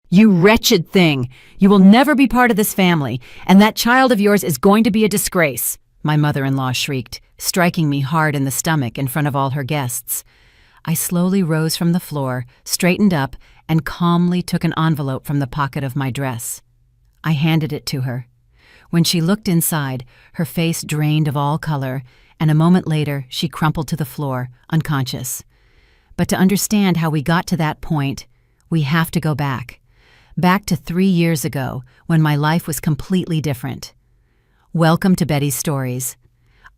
"You wretched thing! You will never be part of this family, and that child of yours is going to be a disgrace," my mother-in-law shrieked, striking me hard in the stomach in front of all her guests. I slowly rose from the floor, straightened up, and calmly took an envelope from the pocket of my dress. I handed it to her. When she looked inside, her face drained of all color, and a moment later she crumpled to the floor, unconscious. But to understand how we got to that point, we have to go back. Back to 3 years ago, when my life was completely different. Welcome to Betty's Stories.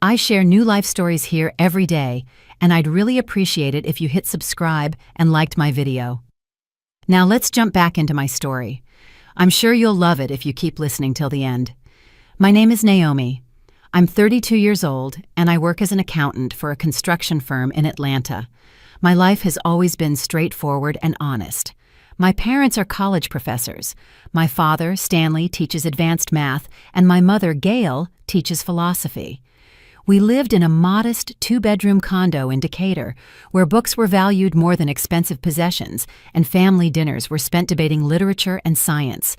I share new life stories here every day, and I'd really appreciate it if you hit subscribe and liked my video. Now let's jump back into my story. I'm sure you'll love it if you keep listening till the end. My name is Naomi. I'm 32 years old, and I work as an accountant for a construction firm in Atlanta. My life has always been straightforward and honest. My parents are college professors. My father, Stanley, teaches advanced math, and my mother, Gail, teaches philosophy. We lived in a modest 2-bedroom condo in Decatur, where books were valued more than expensive possessions, and family dinners were spent debating literature and science.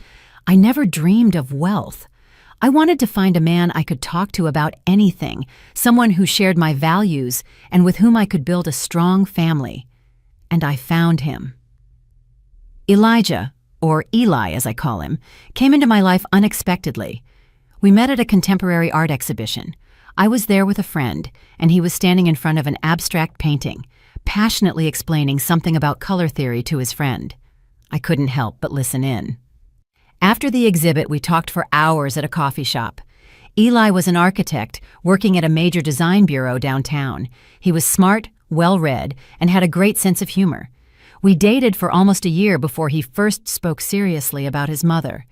I never dreamed of wealth. I wanted to find a man I could talk to about anything, someone who shared my values and with whom I could build a strong family. And I found him. Elijah, or Eli as I call him, came into my life unexpectedly. We met at a contemporary art exhibition. I was there with a friend, and he was standing in front of an abstract painting, passionately explaining something about color theory to his friend. I couldn't help but listen in. After the exhibit, we talked for hours at a coffee shop. Eli was an architect working at a major design bureau downtown. He was smart, well-read, and had a great sense of humor. We dated for almost a year before he first spoke seriously about his mother.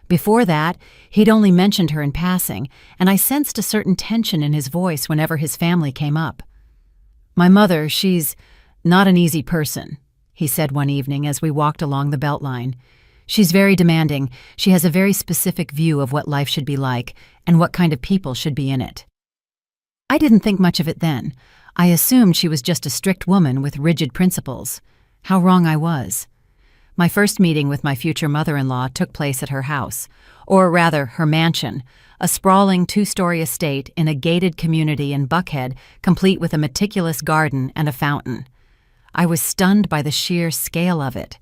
Before that, he'd only mentioned her in passing, and I sensed a certain tension in his voice whenever his family came up. "My mother, she's not an easy person," he said one evening as we walked along the Beltline. "She's very demanding. She has a very specific view of what life should be like and what kind of people should be in it." I didn't think much of it then. I assumed she was just a strict woman with rigid principles. How wrong I was. My first meeting with my future mother-in-law took place at her house, or rather her mansion, a sprawling 2-story estate in a gated community in Buckhead, complete with a meticulous garden and a fountain. I was stunned by the sheer scale of it.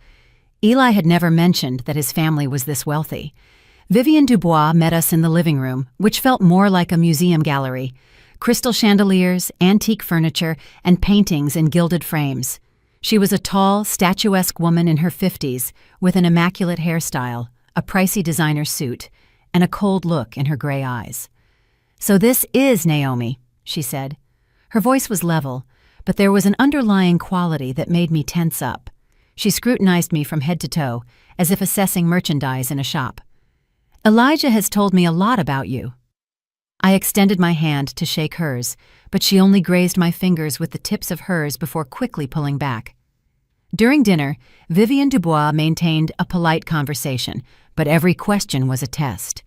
Eli had never mentioned that his family was this wealthy. Vivian Dubois met us in the living room, which felt more like a museum gallery. Crystal chandeliers, antique furniture, and paintings in gilded frames. She was a tall, statuesque woman in her 50s, with an immaculate hairstyle, a pricey designer suit, and a cold look in her gray eyes. "So this is Naomi," she said. Her voice was level, but there was an underlying quality that made me tense up. She scrutinized me from head to toe, as if assessing merchandise in a shop. "Elijah has told me a lot about you." I extended my hand to shake hers, but she only grazed my fingers with the tips of hers before quickly pulling back. During dinner, Vivian Dubois maintained a polite conversation, but every question was a test.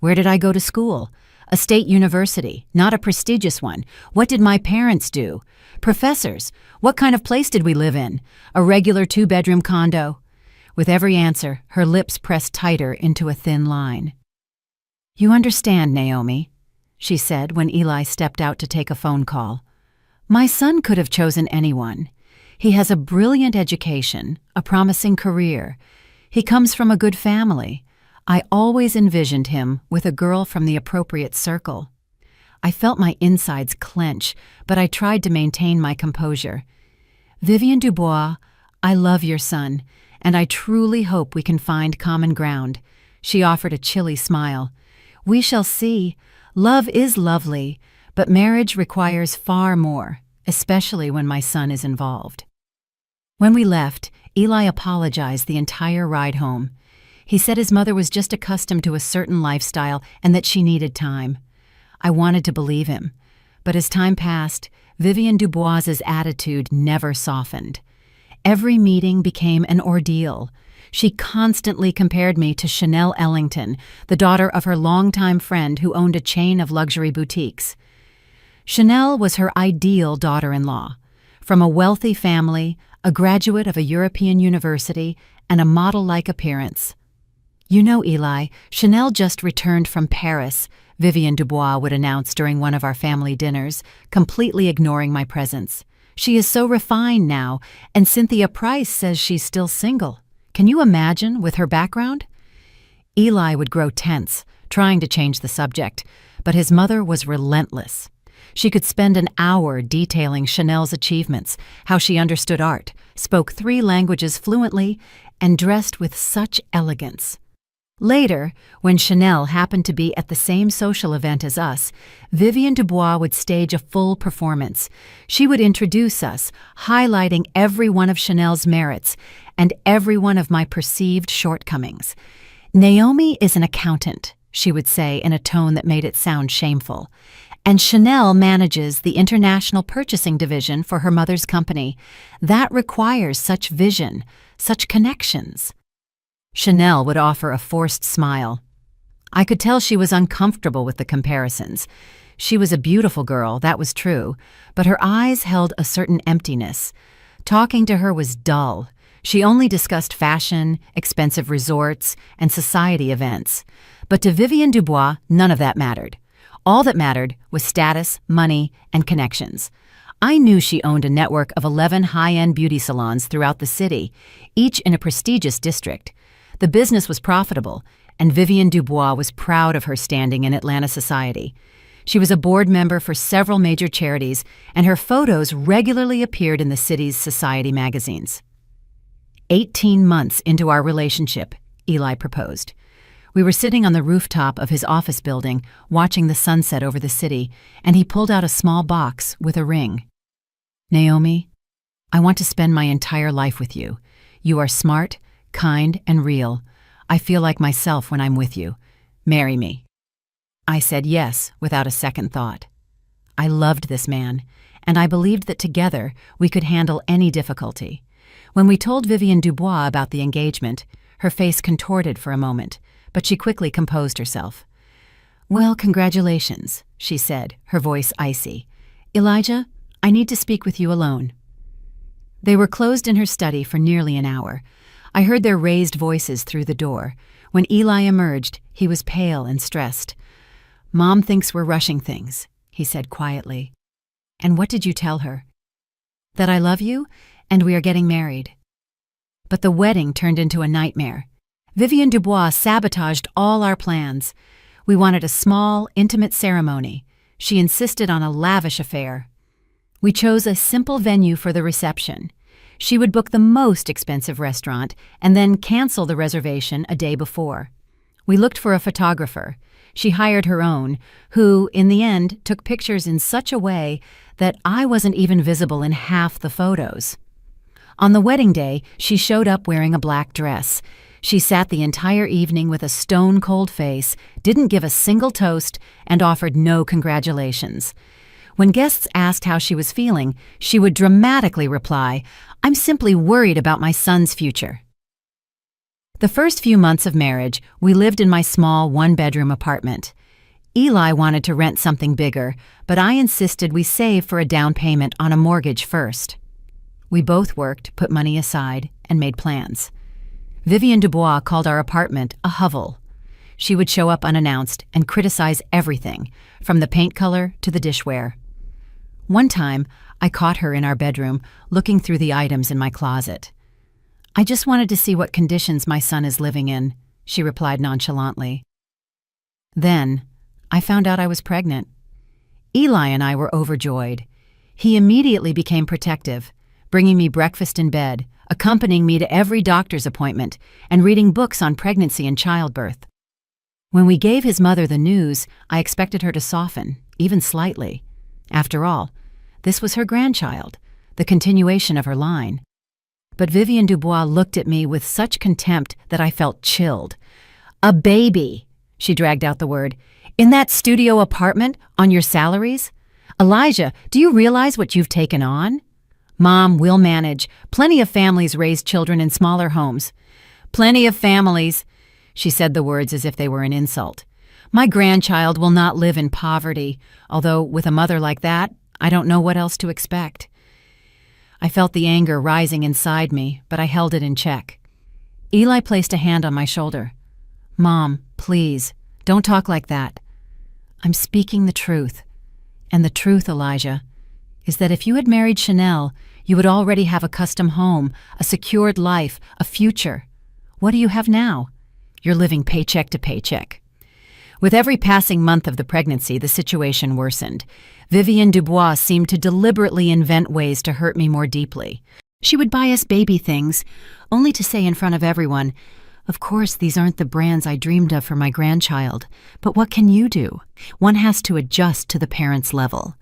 Where did I go to school? A state university, not a prestigious one. What did my parents do? Professors, what kind of place did we live in? A regular 2-bedroom condo? With every answer, her lips pressed tighter into a thin line. "You understand, Naomi," she said when Eli stepped out to take a phone call. "My son could have chosen anyone. He has a brilliant education, a promising career. He comes from a good family. I always envisioned him with a girl from the appropriate circle." I felt my insides clench, but I tried to maintain my composure. "Vivian Dubois, I love your son, and I truly hope we can find common ground." She offered a chilly smile. "We shall see. Love is lovely, but marriage requires far more, especially when my son is involved." When we left, Eli apologized the entire ride home. He said his mother was just accustomed to a certain lifestyle and that she needed time. I wanted to believe him, but as time passed, Vivian Dubois's attitude never softened. Every meeting became an ordeal. She constantly compared me to Chanel Ellington, the daughter of her longtime friend who owned a chain of luxury boutiques. Chanel was her ideal daughter-in-law. From a wealthy family, a graduate of a European university, and a model-like appearance. "You know, Eli, Chanel just returned from Paris," Vivienne Dubois would announce during one of our family dinners, completely ignoring my presence. "She is so refined now, and Cynthia Price says she's still single. Can you imagine, with her background?" Eli would grow tense, trying to change the subject, but his mother was relentless. She could spend an hour detailing Chanel's achievements, how she understood art, spoke 3 languages fluently, and dressed with such elegance. Later, when Chanel happened to be at the same social event as us, Vivienne Dubois would stage a full performance. She would introduce us, highlighting every one of Chanel's merits and every one of my perceived shortcomings. "Naomi is an accountant," she would say in a tone that made it sound shameful. "And Chanel manages the international purchasing division for her mother's company. That requires such vision, such connections." Chanel would offer a forced smile. I could tell she was uncomfortable with the comparisons. She was a beautiful girl, that was true, but her eyes held a certain emptiness. Talking to her was dull. She only discussed fashion, expensive resorts, and society events. But to Vivienne Dubois, none of that mattered. All that mattered was status, money, and connections. I knew she owned a network of 11 high-end beauty salons throughout the city, each in a prestigious district. The business was profitable, and Vivienne Dubois was proud of her standing in Atlanta society. She was a board member for several major charities, and her photos regularly appeared in the city's society magazines. 18 months into our relationship, Eli proposed. We were sitting on the rooftop of his office building, watching the sunset over the city, and he pulled out a small box with a ring. "Naomi, I want to spend my entire life with you. You are smart, kind, and real. I feel like myself when I'm with you. Marry me." I said yes without a second thought. I loved this man, and I believed that together we could handle any difficulty. When we told Vivienne Dubois about the engagement, her face contorted for a moment, but she quickly composed herself. "Well, congratulations," she said, her voice icy. "Elijah, I need to speak with you alone." They were closed in her study for nearly an hour. I heard their raised voices through the door. When Eli emerged, he was pale and stressed. "Mom thinks we're rushing things," he said quietly. "And what did you tell her?" "That I love you, and we are getting married." But the wedding turned into a nightmare. Vivienne Dubois sabotaged all our plans. We wanted a small, intimate ceremony. She insisted on a lavish affair. We chose a simple venue for the reception. She would book the most expensive restaurant and then cancel the reservation a day before. We looked for a photographer. She hired her own, who, in the end, took pictures in such a way that I wasn't even visible in half the photos. On the wedding day, she showed up wearing a black dress. She sat the entire evening with a stone-cold face, didn't give a single toast, and offered no congratulations. When guests asked how she was feeling, she would dramatically reply, "I'm simply worried about my son's future." The first few months of marriage, we lived in my small one-bedroom apartment. Eli wanted to rent something bigger, but I insisted we save for a down payment on a mortgage first. We both worked, put money aside, and made plans. Vivienne Dubois called our apartment a hovel. She would show up unannounced and criticize everything, from the paint color to the dishware. One time, I caught her in our bedroom, looking through the items in my closet. "I just wanted to see what conditions my son is living in," she replied nonchalantly. Then, I found out I was pregnant. Eli and I were overjoyed. He immediately became protective, bringing me breakfast in bed, accompanying me to every doctor's appointment, and reading books on pregnancy and childbirth. When we gave his mother the news, I expected her to soften, even slightly. After all, this was her grandchild, the continuation of her line. But Vivienne Dubois looked at me with such contempt that I felt chilled. "A baby," she dragged out the word, "in that studio apartment, on your salaries? Elijah, do you realize what you've taken on?" "Mom, we'll manage. Plenty of families raise children in smaller homes." "Plenty of families." She said the words as if they were an insult. "My grandchild will not live in poverty, although with a mother like that, I don't know what else to expect." I felt the anger rising inside me, but I held it in check. Eli placed a hand on my shoulder. "Mom, please, don't talk like that. I'm speaking the truth. And the truth, Elijah, is that if you had married Chanel, you would already have a custom home, a secured life, a future. What do you have now? You're living paycheck to paycheck." With every passing month of the pregnancy, the situation worsened. Vivienne Dubois seemed to deliberately invent ways to hurt me more deeply. She would buy us baby things, only to say in front of everyone, "Of course, these aren't the brands I dreamed of for my grandchild, but what can you do? One has to adjust to the parent's level."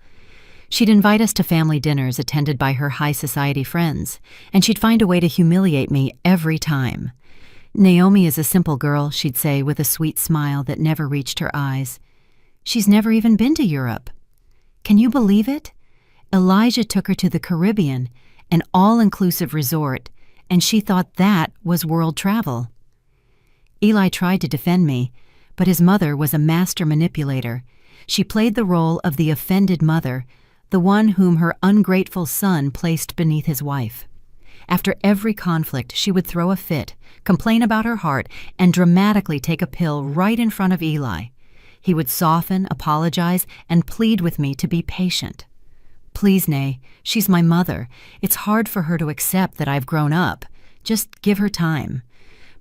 She'd invite us to family dinners attended by her high society friends, and she'd find a way to humiliate me every time. "Naomi is a simple girl," she'd say with a sweet smile that never reached her eyes. "She's never even been to Europe. Can you believe it? Elijah took her to the Caribbean, an all-inclusive resort, and she thought that was world travel." Eli tried to defend me, but his mother was a master manipulator. She played the role of the offended mother, the one whom her ungrateful son placed beneath his wife. After every conflict, she would throw a fit, complain about her heart, and dramatically take a pill right in front of Eli. He would soften, apologize, and plead with me to be patient. "Please, Nay, she's my mother. It's hard for her to accept that I've grown up. Just give her time."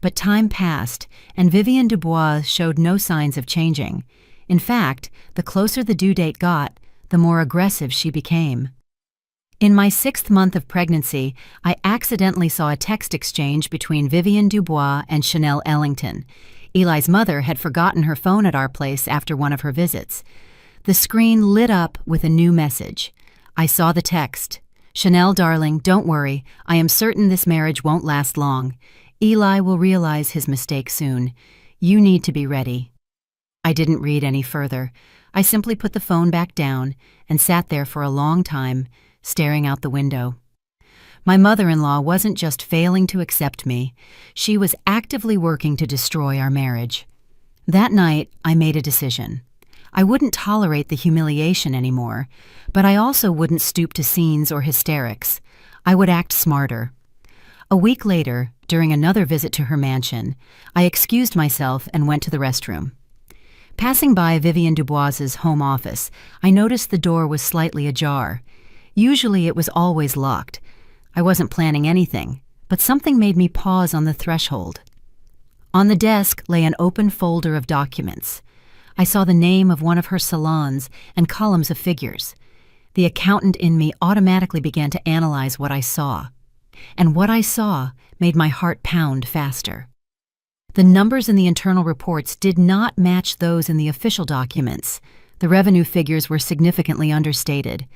But time passed, and Vivienne Dubois showed no signs of changing. In fact, the closer the due date got, the more aggressive she became. In my 6th month of pregnancy, I accidentally saw a text exchange between Vivienne Dubois and Chanel Ellington. Eli's mother had forgotten her phone at our place after one of her visits. The screen lit up with a new message. I saw the text. "Chanel, darling, don't worry. I am certain this marriage won't last long. Eli will realize his mistake soon. You need to be ready." I didn't read any further. I simply put the phone back down and sat there for a long time, staring out the window. My mother-in-law wasn't just failing to accept me, she was actively working to destroy our marriage. That night, I made a decision. I wouldn't tolerate the humiliation anymore, but I also wouldn't stoop to scenes or hysterics. I would act smarter. A week later, during another visit to her mansion, I excused myself and went to the restroom. Passing by Vivienne Dubois's home office, I noticed the door was slightly ajar. Usually it was always locked. I wasn't planning anything, but something made me pause on the threshold. On the desk lay an open folder of documents. I saw the name of one of her salons and columns of figures. The accountant in me automatically began to analyze what I saw. And what I saw made my heart pound faster. The numbers in the internal reports did not match those in the official documents. The revenue figures were significantly understated.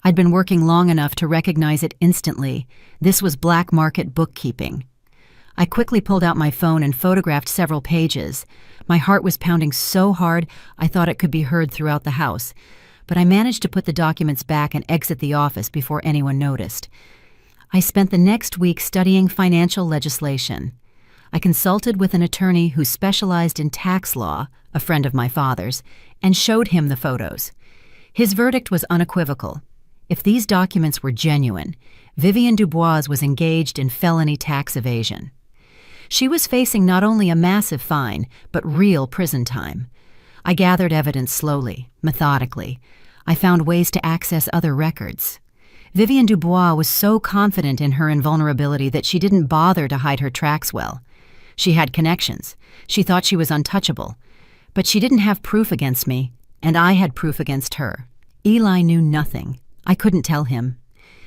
I'd been working long enough to recognize it instantly. This was black market bookkeeping. I quickly pulled out my phone and photographed several pages. My heart was pounding so hard I thought it could be heard throughout the house, but I managed to put the documents back and exit the office before anyone noticed. I spent the next week studying financial legislation. I consulted with an attorney who specialized in tax law, a friend of my father's, and showed him the photos. His verdict was unequivocal. If these documents were genuine, Vivienne Dubois was engaged in felony tax evasion. She was facing not only a massive fine, but real prison time. I gathered evidence slowly, methodically. I found ways to access other records. Vivienne Dubois was so confident in her invulnerability that she didn't bother to hide her tracks well. She had connections. She thought she was untouchable. But she didn't have proof against me, and I had proof against her. Eli knew nothing. I couldn't tell him.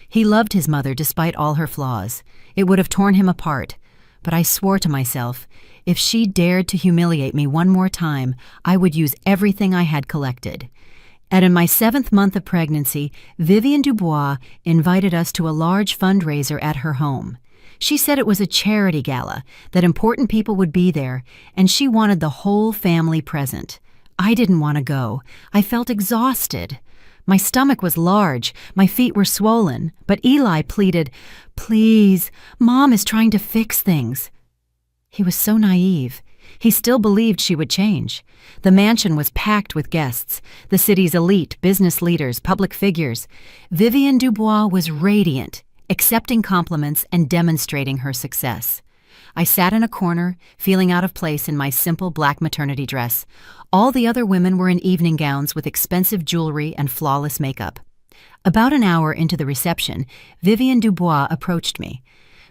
He loved his mother despite all her flaws. It would have torn him apart. But I swore to myself, if she dared to humiliate me one more time, I would use everything I had collected. And in my 7th month of pregnancy, Vivienne Dubois invited us to a large fundraiser at her home. She said it was a charity gala, that important people would be there, and she wanted the whole family present. I didn't want to go. I felt exhausted. My stomach was large, my feet were swollen, but Eli pleaded, "Please, Mom is trying to fix things." He was so naive. He still believed she would change. The mansion was packed with guests, the city's elite, business leaders, public figures. Vivienne Dubois was radiant, accepting compliments and demonstrating her success. I sat in a corner, feeling out of place in my simple black maternity dress. All the other women were in evening gowns with expensive jewelry and flawless makeup. About an hour into the reception, Vivienne Dubois approached me.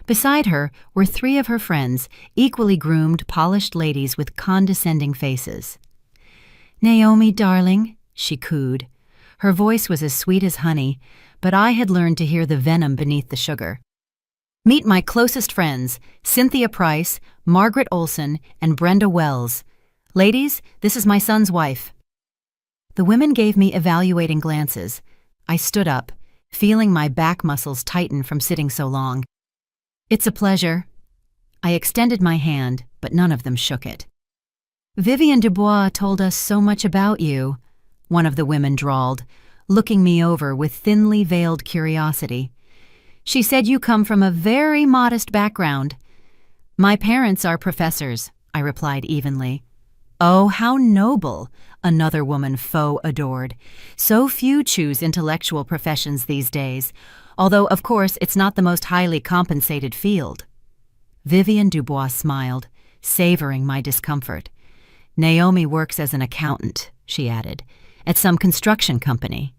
Beside her were three of her friends, equally groomed, polished ladies with condescending faces. "Naomi, darling," she cooed. Her voice was as sweet as honey, but I had learned to hear the venom beneath the sugar. "Meet my closest friends, Cynthia Price, Margaret Olson, and Brenda Wells. Ladies, this is my son's wife." The women gave me evaluating glances. I stood up, feeling my back muscles tighten from sitting so long. "It's a pleasure." I extended my hand, but none of them shook it. "Vivienne Dubois told us so much about you," one of the women drawled, looking me over with thinly veiled curiosity. "She said you come from a very modest background." "My parents are professors," I replied evenly. "Oh, how noble," another woman faux adored. "So few choose intellectual professions these days, although, of course, it's not the most highly compensated field." Vivienne Dubois smiled, savoring my discomfort. "Naomi works as an accountant," she added, "at some construction company.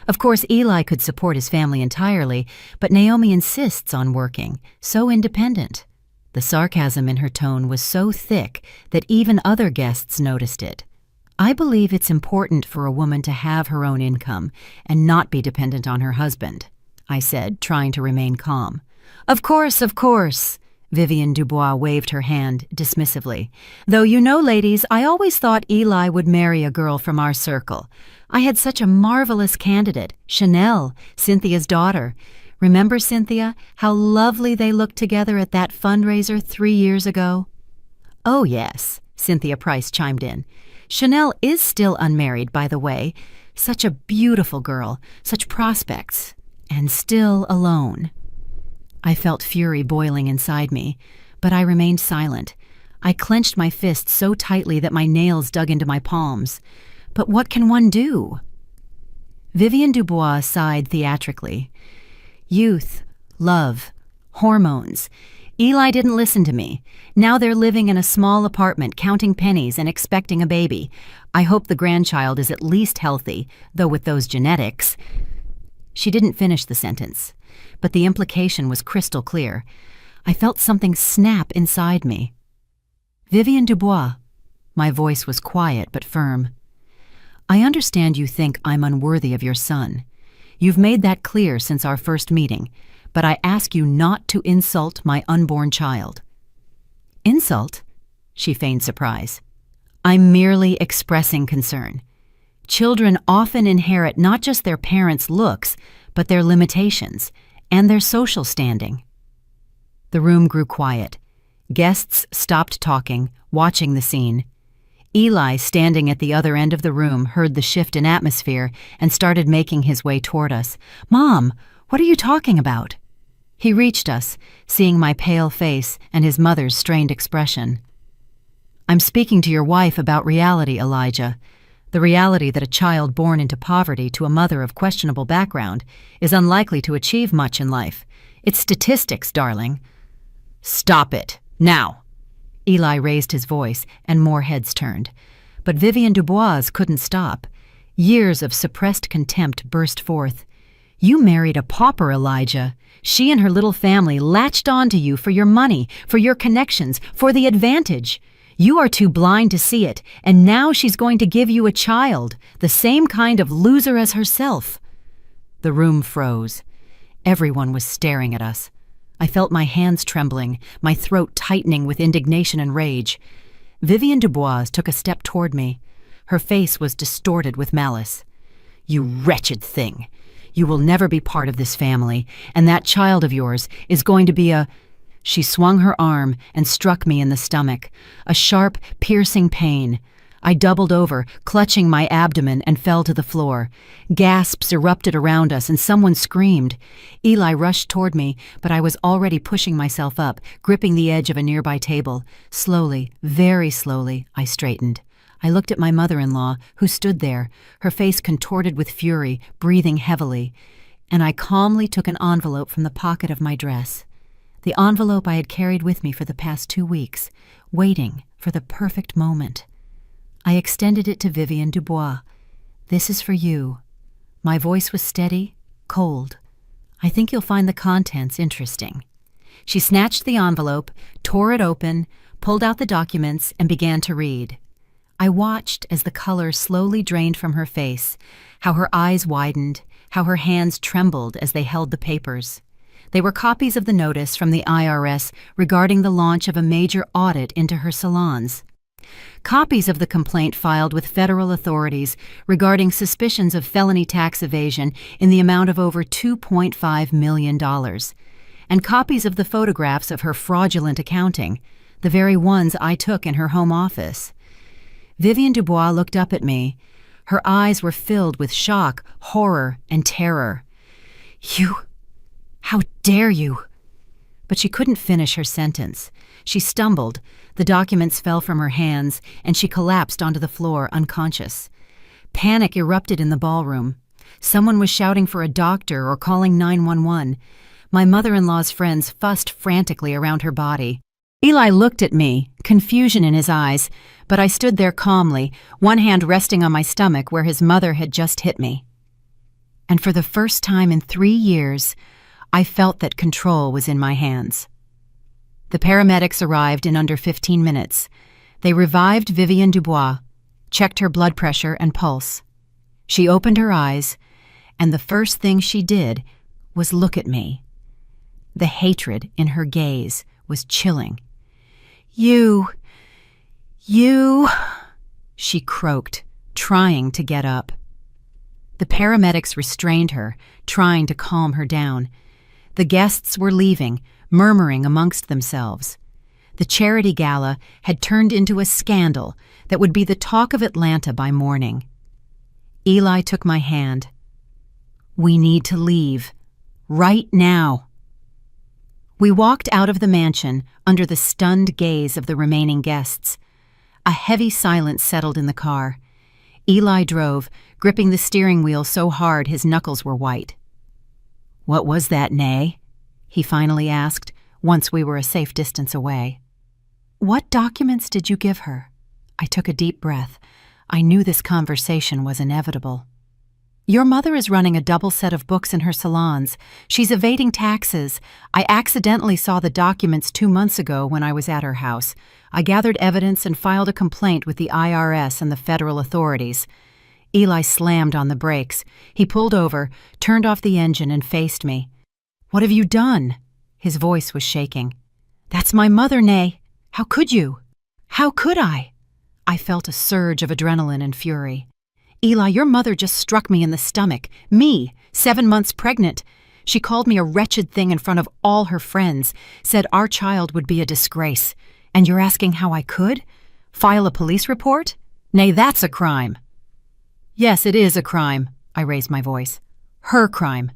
Of course, Eli could support his family entirely, but Naomi insists on working, so independent." The sarcasm in her tone was so thick that even other guests noticed it. "I believe it's important for a woman to have her own income and not be dependent on her husband," I said, trying to remain calm. Of course," Vivienne Dubois waved her hand dismissively. "Though you know, ladies, I always thought Eli would marry a girl from our circle. I had such a marvelous candidate, Chanel, Cynthia's daughter. Remember, Cynthia, how lovely they looked together at that fundraiser 3 years ago?" "Oh, yes," Cynthia Price chimed in. "Chanel is still unmarried, by the way. Such a beautiful girl, such prospects, and still alone." I felt fury boiling inside me, but I remained silent. I clenched my fists so tightly that my nails dug into my palms. But what can one do? Vivienne Dubois sighed theatrically. "Youth, love, hormones. Eli didn't listen to me. Now they're living in a small apartment, counting pennies and expecting a baby. I hope the grandchild is at least healthy, though with those genetics." She didn't finish the sentence, but the implication was crystal clear. I felt something snap inside me. "Vivienne Dubois." My voice was quiet but firm. "I understand you think I'm unworthy of your son. You've made that clear since our first meeting, but I ask you not to insult my unborn child." "Insult?" She feigned surprise. "I'm merely expressing concern. Children often inherit not just their parents' looks, but their limitations and their social standing." The room grew quiet. Guests stopped talking, watching the scene. Eli, standing at the other end of the room, heard the shift in atmosphere and started making his way toward us. "Mom, what are you talking about?" He reached us, seeing my pale face and his mother's strained expression. "I'm speaking to your wife about reality, Elijah. The reality that a child born into poverty to a mother of questionable background is unlikely to achieve much in life. It's statistics, darling." "Stop it, now!" Eli raised his voice, and more heads turned. But Vivienne Dubois couldn't stop. Years of suppressed contempt burst forth. "You married a pauper, Elijah. She and her little family latched onto you for your money, for your connections, for the advantage. You are too blind to see it, and now she's going to give you a child, the same kind of loser as herself." The room froze. Everyone was staring at us. I felt my hands trembling, my throat tightening with indignation and rage. Vivienne Dubois took a step toward me. Her face was distorted with malice. "You wretched thing! You will never be part of this family, and that child of yours is going to be a—" She swung her arm and struck me in the stomach. A sharp, piercing pain. I doubled over, clutching my abdomen, and fell to the floor. Gasps erupted around us, and someone screamed. Eli rushed toward me, but I was already pushing myself up, gripping the edge of a nearby table. Slowly, very slowly, I straightened. I looked at my mother-in-law, who stood there, her face contorted with fury, breathing heavily. and I calmly took an envelope from the pocket of my dress. The envelope I had carried with me for the past 2 weeks, waiting for the perfect moment. I extended it to Vivienne Dubois. "This is for you." My voice was steady, cold. "I think you'll find the contents interesting." She snatched the envelope, tore it open, pulled out the documents, and began to read. I watched as the color slowly drained from her face, how her eyes widened, how her hands trembled as they held the papers. They were copies of the notice from the IRS regarding the launch of a major audit into her salons. Copies of the complaint filed with federal authorities regarding suspicions of felony tax evasion in the amount of over $2.5 million, and copies of the photographs of her fraudulent accounting, the very ones I took in her home office. Vivienne Dubois looked up at me. Her eyes were filled with shock, horror, and terror. How dare you?" But she couldn't finish her sentence. She stumbled, the documents fell from her hands, and she collapsed onto the floor, unconscious. Panic erupted in the ballroom. Someone was shouting for a doctor or calling 911. My mother-in-law's friends fussed frantically around her body. Eli looked at me, confusion in his eyes, but I stood there calmly, one hand resting on my stomach where his mother had just hit me. And for the first time in 3 years, I felt that control was in my hands. The paramedics arrived in under 15 minutes. They revived Vivienne Dubois, checked her blood pressure and pulse. She opened her eyes, and the first thing she did was look at me. The hatred in her gaze was chilling. You, she croaked, trying to get up. The paramedics restrained her, trying to calm her down. The guests were leaving, murmuring amongst themselves. The charity gala had turned into a scandal that would be the talk of Atlanta by morning. Eli took my hand. "We need to leave. Right now." We walked out of the mansion under the stunned gaze of the remaining guests. A heavy silence settled in the car. Eli drove, gripping the steering wheel so hard his knuckles were white. "What was that, Nay?" he finally asked, once we were a safe distance away. "What documents did you give her?" I took a deep breath. I knew this conversation was inevitable. "Your mother is running a double set of books in her salons. She's evading taxes. I accidentally saw the documents 2 months ago when I was at her house. I gathered evidence and filed a complaint with the IRS and the federal authorities." Eli slammed on the brakes. He pulled over, turned off the engine, and faced me. "What have you done?" His voice was shaking. "That's my mother, Nay. How could you?" "How could I?" I felt a surge of adrenaline and fury. "Eli, your mother just struck me in the stomach. Me, 7 months pregnant. She called me a wretched thing in front of all her friends, said our child would be a disgrace. And you're asking how I could? File a police report? Nay, that's a crime." "Yes, it is a crime," I raised my voice. "Her crime.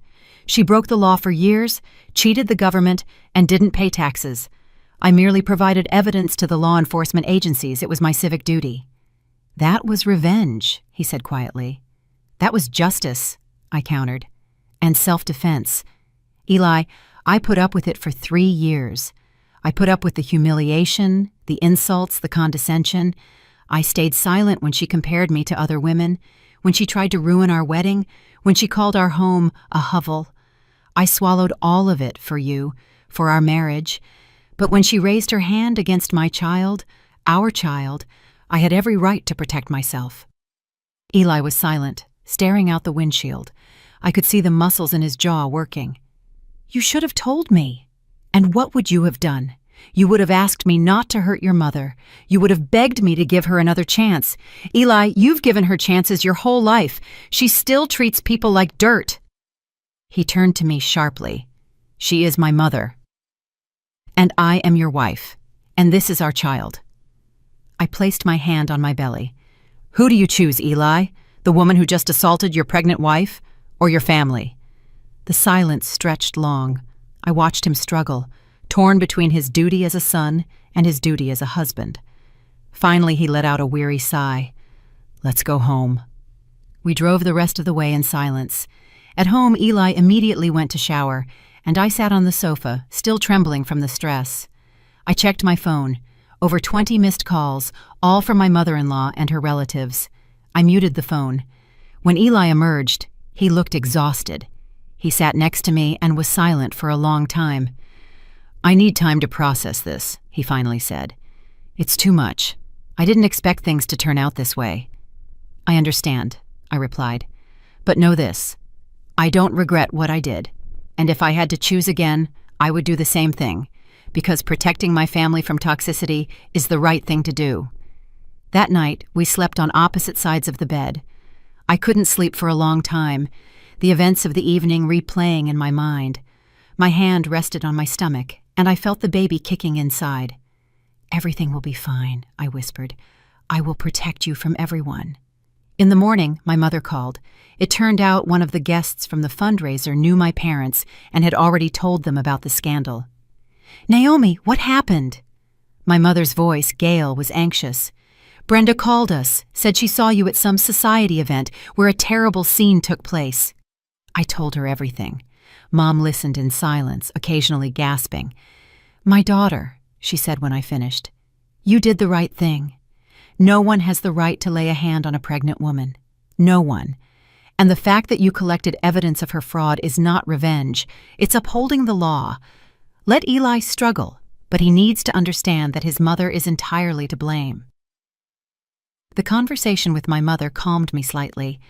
She broke the law for years, cheated the government, and didn't pay taxes. I merely provided evidence to the law enforcement agencies. It was my civic duty." "That was revenge," he said quietly. "That was justice," I countered. "And self-defense. Eli, I put up with it for 3 years. I put up with the humiliation, the insults, the condescension. I stayed silent when she compared me to other women, when she tried to ruin our wedding, when she called our home a hovel. I swallowed all of it for you, for our marriage. But when she raised her hand against my child, our child, I had every right to protect myself." Eli was silent, staring out the windshield. I could see the muscles in his jaw working. "You should have told me. And what would you have done? You would have asked me not to hurt your mother. You would have begged me to give her another chance. Eli, you've given her chances your whole life. She still treats people like dirt." He turned to me sharply. "She is my mother. And I am your wife. And this is our child." I placed my hand on my belly. "Who do you choose, Eli? The woman who just assaulted your pregnant wife? Or your family?" The silence stretched long. I watched him struggle, torn between his duty as a son and his duty as a husband. Finally, he let out a weary sigh. "Let's go home." We drove the rest of the way in silence, At home, Eli immediately went to shower, and I sat on the sofa, still trembling from the stress. I checked my phone. Over 20 missed calls, all from my mother-in-law and her relatives. I muted the phone. When Eli emerged, he looked exhausted. He sat next to me and was silent for a long time. "I need time to process this," he finally said. "It's too much. I didn't expect things to turn out this way." "I understand," I replied. "But know this. I don't regret what I did. And if I had to choose again, I would do the same thing, because protecting my family from toxicity is the right thing to do." That night, we slept on opposite sides of the bed. I couldn't sleep for a long time, the events of the evening replaying in my mind. My hand rested on my stomach, and I felt the baby kicking inside. "Everything will be fine," I whispered. "I will protect you from everyone." In the morning, my mother called. It turned out one of the guests from the fundraiser knew my parents and had already told them about the scandal. "Naomi, what happened?" My mother's voice, Gail, was anxious. "Brenda called us, said she saw you at some society event where a terrible scene took place." I told her everything. Mom listened in silence, occasionally gasping. "My daughter," she said when I finished, "you did the right thing. No one has the right to lay a hand on a pregnant woman. No one. And the fact that you collected evidence of her fraud is not revenge. It's upholding the law. Let Eli struggle, but he needs to understand that his mother is entirely to blame." The conversation with my mother calmed me slightly.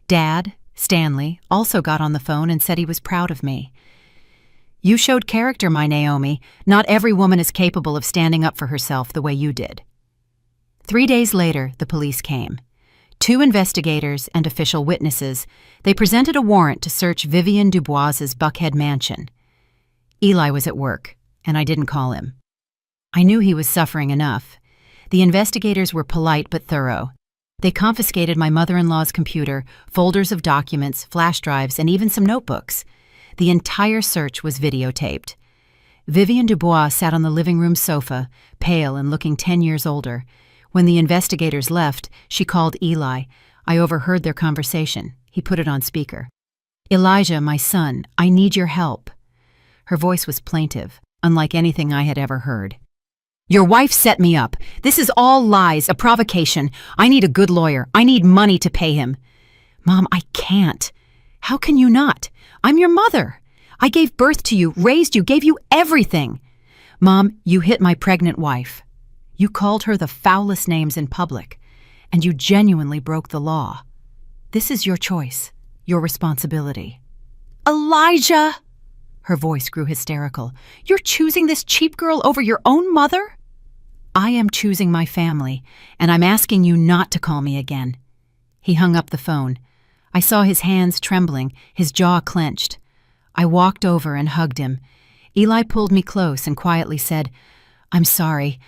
Dad, Stanley, also got on the phone and said he was proud of me. "You showed character, my Naomi. Not every woman is capable of standing up for herself the way you did." 3 days later, the police came. 2 investigators and official witnesses. They presented a warrant to search Vivian Dubois's Buckhead mansion. Eli was at work, and I didn't call him. I knew he was suffering enough. The investigators were polite but thorough. They confiscated my mother-in-law's computer, folders of documents, flash drives, and even some notebooks. The entire search was videotaped. Vivian Dubois sat on the living room sofa, pale and looking 10 years older. When the investigators left, she called Eli. I overheard their conversation. He put it on speaker. "Elijah, my son, I need your help." Her voice was plaintive, unlike anything I had ever heard. "Your wife set me up. This is all lies, a provocation. I need a good lawyer. I need money to pay him." "Mom, I can't." "How can you not? I'm your mother. I gave birth to you, raised you, gave you everything." "Mom, you hit my pregnant wife. You called her the foulest names in public, and you genuinely broke the law. This is your choice, your responsibility." "Elijah!" Her voice grew hysterical. "You're choosing this cheap girl over your own mother?" "I am choosing my family, and I'm asking you not to call me again." He hung up the phone. I saw his hands trembling, his jaw clenched. I walked over and hugged him. Eli pulled me close and quietly said, I'm sorry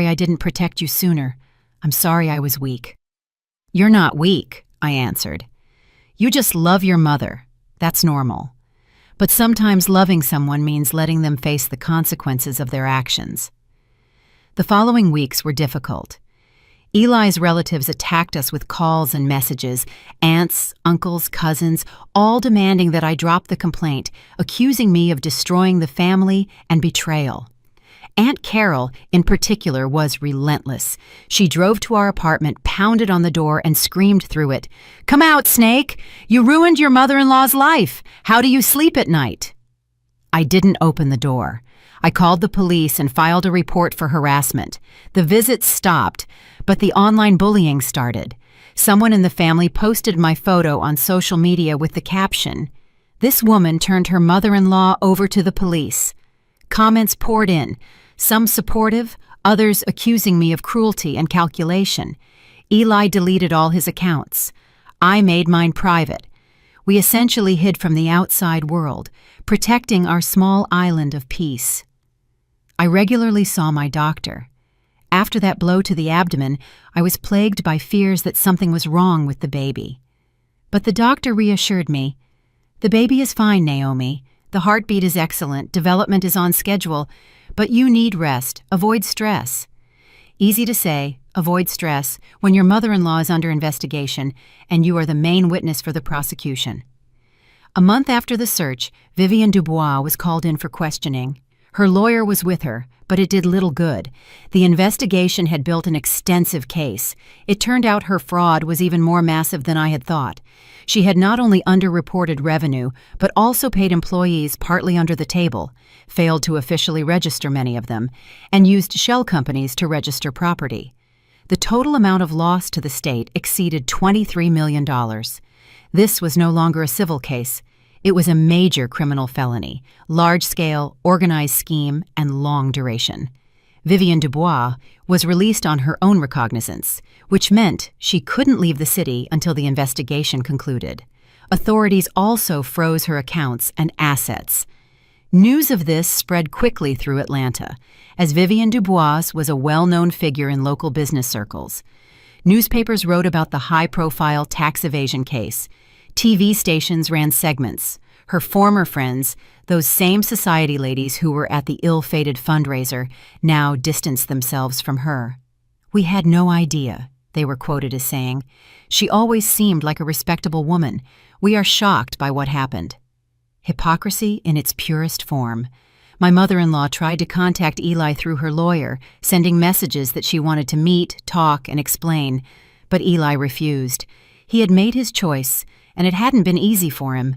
I didn't protect you sooner. I'm sorry I was weak." "You're not weak," I answered. "You just love your mother. That's normal. But sometimes loving someone means letting them face the consequences of their actions." The following weeks were difficult. Eli's relatives attacked us with calls and messages, aunts, uncles, cousins, all demanding that I drop the complaint, accusing me of destroying the family and betrayal. Aunt Carol, in particular, was relentless. She drove to our apartment, pounded on the door, and screamed through it, "Come out, Snake! You ruined your mother-in-law's life! How do you sleep at night?" I didn't open the door. I called the police and filed a report for harassment. The visits stopped, but the online bullying started. Someone in the family posted my photo on social media with the caption, "This woman turned her mother-in-law over to the police." Comments poured in, some supportive, others accusing me of cruelty and calculation. Eli deleted all his accounts. I made mine private. We essentially hid from the outside world, protecting our small island of peace. I regularly saw my doctor. After that blow to the abdomen, I was plagued by fears that something was wrong with the baby. But the doctor reassured me, "The baby is fine, Naomi. The heartbeat is excellent, development is on schedule, but you need rest, avoid stress." Easy to say, avoid stress, when your mother-in-law is under investigation and you are the main witness for the prosecution. A month after the search, Vivienne Dubois was called in for questioning. Her lawyer was with her, but it did little good. The investigation had built an extensive case. It turned out her fraud was even more massive than I had thought. She had not only underreported revenue, but also paid employees partly under the table, failed to officially register many of them, and used shell companies to register property. The total amount of loss to the state exceeded $23 million. This was no longer a civil case. It was a major criminal felony, large-scale, organized scheme, and long duration. Vivienne Dubois was released on her own recognizance, which meant she couldn't leave the city until the investigation concluded. Authorities also froze her accounts and assets. News of this spread quickly through Atlanta, as Vivienne Dubois was a well-known figure in local business circles. Newspapers wrote about the high-profile tax evasion case. TV stations ran segments. Her former friends, those same society ladies who were at the ill-fated fundraiser, now distanced themselves from her. "We had no idea," they were quoted as saying. "She always seemed like a respectable woman. We are shocked by what happened." Hypocrisy in its purest form. My mother-in-law tried to contact Eli through her lawyer, sending messages that she wanted to meet, talk, and explain. But Eli refused. He had made his choice, and it hadn't been easy for him.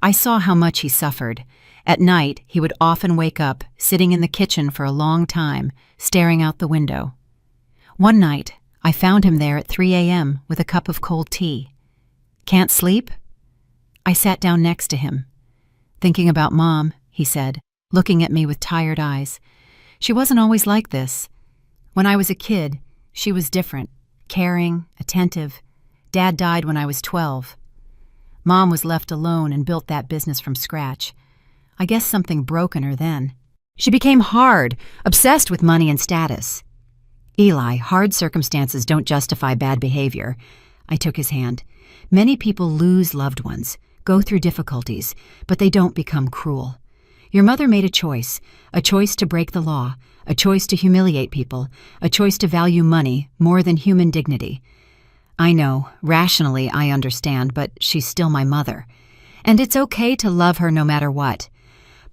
I saw how much he suffered. At night, he would often wake up, sitting in the kitchen for a long time, staring out the window. One night, I found him there at 3 a.m. with a cup of cold tea. "Can't sleep?" I sat down next to him. "Thinking about Mom," he said, looking at me with tired eyes. "She wasn't always like this. When I was a kid, she was different, caring, attentive. Dad died when I was 12. Mom was left alone and built that business from scratch. I guess something broke in her then. She became hard, obsessed with money and status." "Eli, hard circumstances don't justify bad behavior." I took his hand. "Many people lose loved ones, go through difficulties, but they don't become cruel. Your mother made a choice to break the law, a choice to humiliate people, a choice to value money more than human dignity. I know, rationally I understand, but she's still my mother. And it's okay to love her no matter what.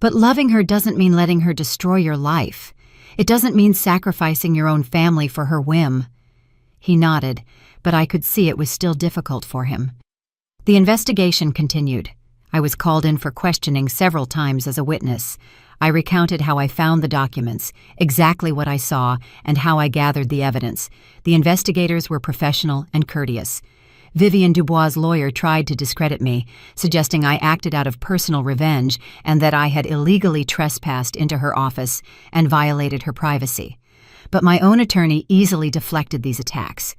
But loving her doesn't mean letting her destroy your life. It doesn't mean sacrificing your own family for her whim." He nodded, but I could see it was still difficult for him. The investigation continued. I was called in for questioning several times as a witness. I recounted how I found the documents, exactly what I saw, and how I gathered the evidence. The investigators were professional and courteous. Vivienne Dubois' lawyer tried to discredit me, suggesting I acted out of personal revenge and that I had illegally trespassed into her office and violated her privacy. But my own attorney easily deflected these attacks.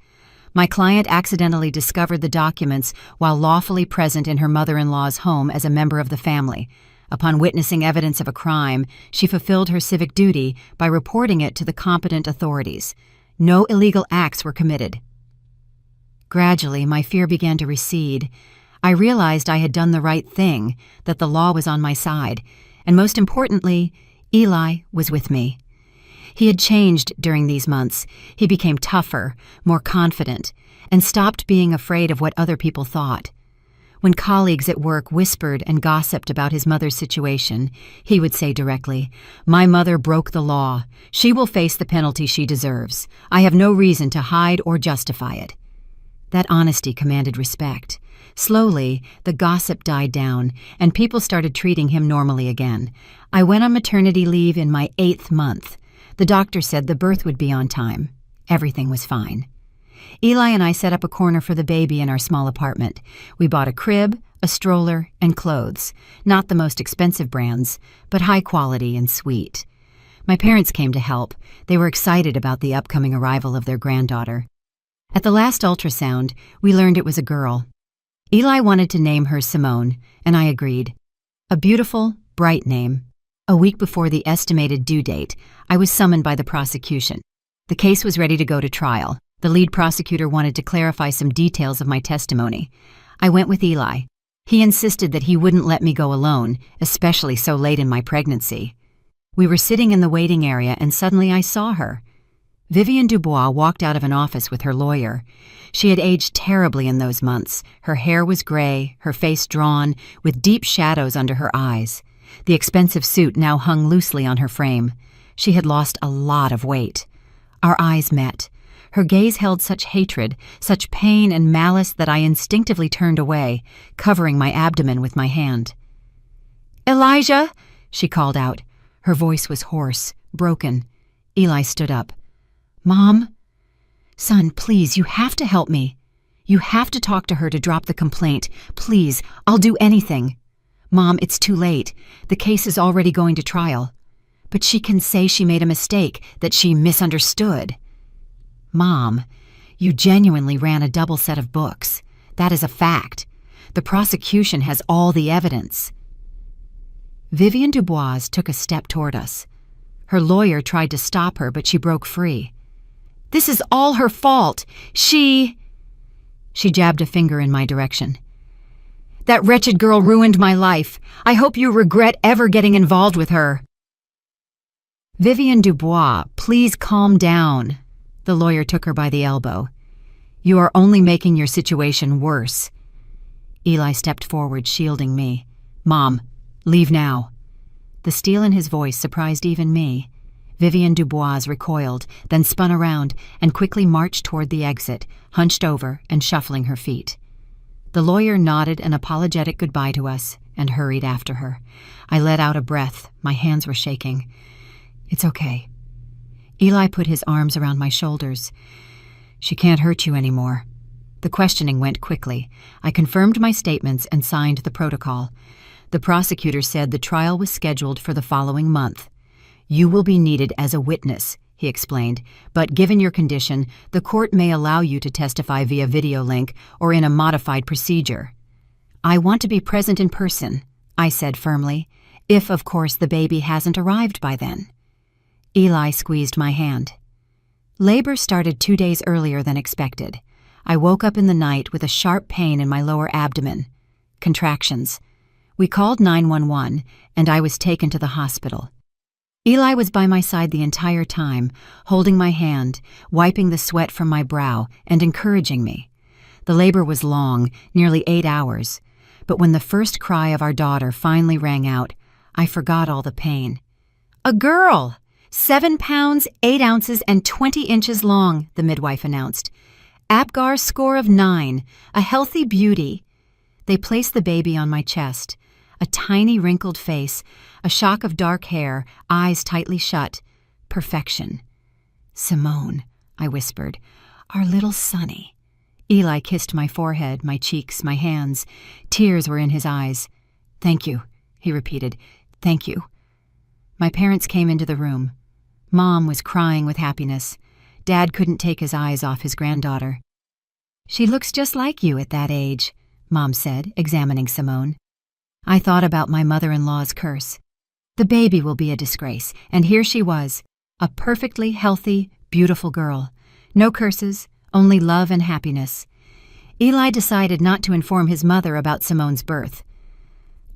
My client accidentally discovered the documents while lawfully present in her mother-in-law's home as a member of the family. Upon witnessing evidence of a crime, she fulfilled her civic duty by reporting it to the competent authorities. No illegal acts were committed. Gradually, my fear began to recede. I realized I had done the right thing, that the law was on my side, and most importantly, Eli was with me. He had changed during these months. He became tougher, more confident, and stopped being afraid of what other people thought. When colleagues at work whispered and gossiped about his mother's situation, he would say directly, "My mother broke the law. She will face the penalty she deserves. I have no reason to hide or justify it." That honesty commanded respect. Slowly, the gossip died down, and people started treating him normally again. I went on maternity leave in my 8th month. The doctor said the birth would be on time. Everything was fine. Eli and I set up a corner for the baby in our small apartment. We bought a crib, a stroller, and clothes. Not the most expensive brands, but high quality and sweet. My parents came to help. They were excited about the upcoming arrival of their granddaughter. At the last ultrasound, we learned it was a girl. Eli wanted to name her Simone, and I agreed. A beautiful, bright name. A week before the estimated due date, I was summoned by the prosecution. The case was ready to go to trial. The lead prosecutor wanted to clarify some details of my testimony. I went with Eli. He insisted that he wouldn't let me go alone, especially so late in my pregnancy. We were sitting in the waiting area and suddenly I saw her. Vivian Dubois walked out of an office with her lawyer. She had aged terribly in those months. Her hair was gray, her face drawn, with deep shadows under her eyes. The expensive suit now hung loosely on her frame. She had lost a lot of weight. Our eyes met. Her gaze held such hatred, such pain and malice that I instinctively turned away, covering my abdomen with my hand. "Elijah!" she called out. Her voice was hoarse, broken. Eli stood up. "Mom? Son, please, you have to help me. You have to talk to her to drop the complaint. Please, I'll do anything. Mom, it's too late. The case is already going to trial. But she can say she made a mistake, that she misunderstood." "Mom, you genuinely ran a double set of books. That is a fact. The prosecution has all the evidence." Vivian Dubois took a step toward us. Her lawyer tried to stop her, but she broke free. "This is all her fault. She jabbed a finger in my direction. "That wretched girl ruined my life. I hope you regret ever getting involved with her." "Vivian Dubois, please calm down." The lawyer took her by the elbow. "You are only making your situation worse." Eli stepped forward, shielding me. "Mom, leave now." The steel in his voice surprised even me. Vivian Dubois recoiled, then spun around and quickly marched toward the exit, hunched over and shuffling her feet. The lawyer nodded an apologetic goodbye to us and hurried after her. I let out a breath. My hands were shaking. "It's okay." Eli put his arms around my shoulders. "She can't hurt you anymore." The questioning went quickly. I confirmed my statements and signed the protocol. The prosecutor said the trial was scheduled for the following month. "You will be needed as a witness," he explained, "but given your condition, the court may allow you to testify via video link or in a modified procedure." "I want to be present in person," I said firmly, "if, of course, the baby hasn't arrived by then." Eli squeezed my hand. Labor started 2 days earlier than expected. I woke up in the night with a sharp pain in my lower abdomen. Contractions. We called 911, and I was taken to the hospital. Eli was by my side the entire time, holding my hand, wiping the sweat from my brow, and encouraging me. The labor was long, nearly 8 hours, but when the first cry of our daughter finally rang out, I forgot all the pain. "A girl! 7 pounds, 8 ounces, and 20 inches long," the midwife announced. "Apgar score of 9, a healthy beauty." They placed the baby on my chest. A tiny wrinkled face, a shock of dark hair, eyes tightly shut. Perfection. "Simone," I whispered, "our little Sonny." Eli kissed my forehead, my cheeks, my hands. Tears were in his eyes. "Thank you," he repeated. "Thank you." My parents came into the room. Mom was crying with happiness. Dad couldn't take his eyes off his granddaughter. "She looks just like you at that age," Mom said, examining Simone. I thought about my mother-in-law's curse. The baby will be a disgrace, and here she was, a perfectly healthy, beautiful girl. No curses, only love and happiness. Eli decided not to inform his mother about Simone's birth.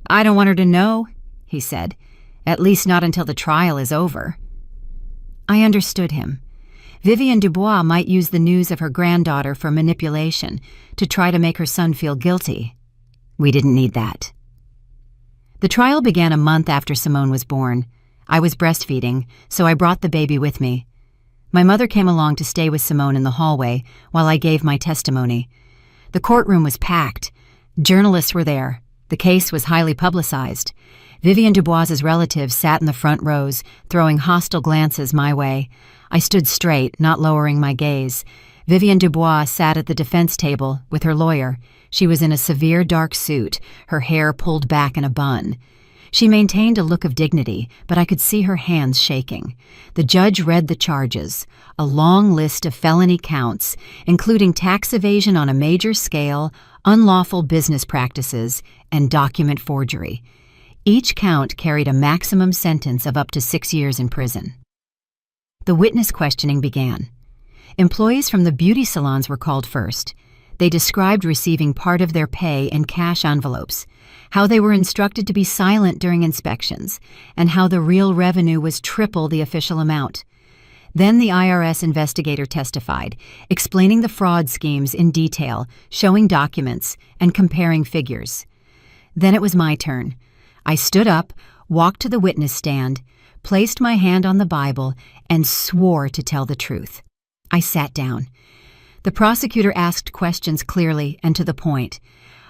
"I don't want her to know," he said, "at least not until the trial is over." I understood him. Vivian Dubois might use the news of her granddaughter for manipulation, to try to make her son feel guilty. We didn't need that. The trial began a month after Simone was born. I was breastfeeding, so I brought the baby with me. My mother came along to stay with Simone in the hallway while I gave my testimony. The courtroom was packed. Journalists were there. The case was highly publicized. Vivian Dubois's relatives sat in the front rows, throwing hostile glances my way. I stood straight, not lowering my gaze. Vivian Dubois sat at the defense table with her lawyer. She was in a severe dark suit, her hair pulled back in a bun. She maintained a look of dignity, but I could see her hands shaking. The judge read the charges, a long list of felony counts, including tax evasion on a major scale, unlawful business practices, and document forgery. Each count carried a maximum sentence of up to 6 years in prison. The witness questioning began. Employees from the beauty salons were called first. They described receiving part of their pay in cash envelopes, how they were instructed to be silent during inspections, and how the real revenue was triple the official amount. Then the IRS investigator testified, explaining the fraud schemes in detail, showing documents, and comparing figures. Then it was my turn. I stood up, walked to the witness stand, placed my hand on the Bible, and swore to tell the truth. I sat down. The prosecutor asked questions clearly and to the point.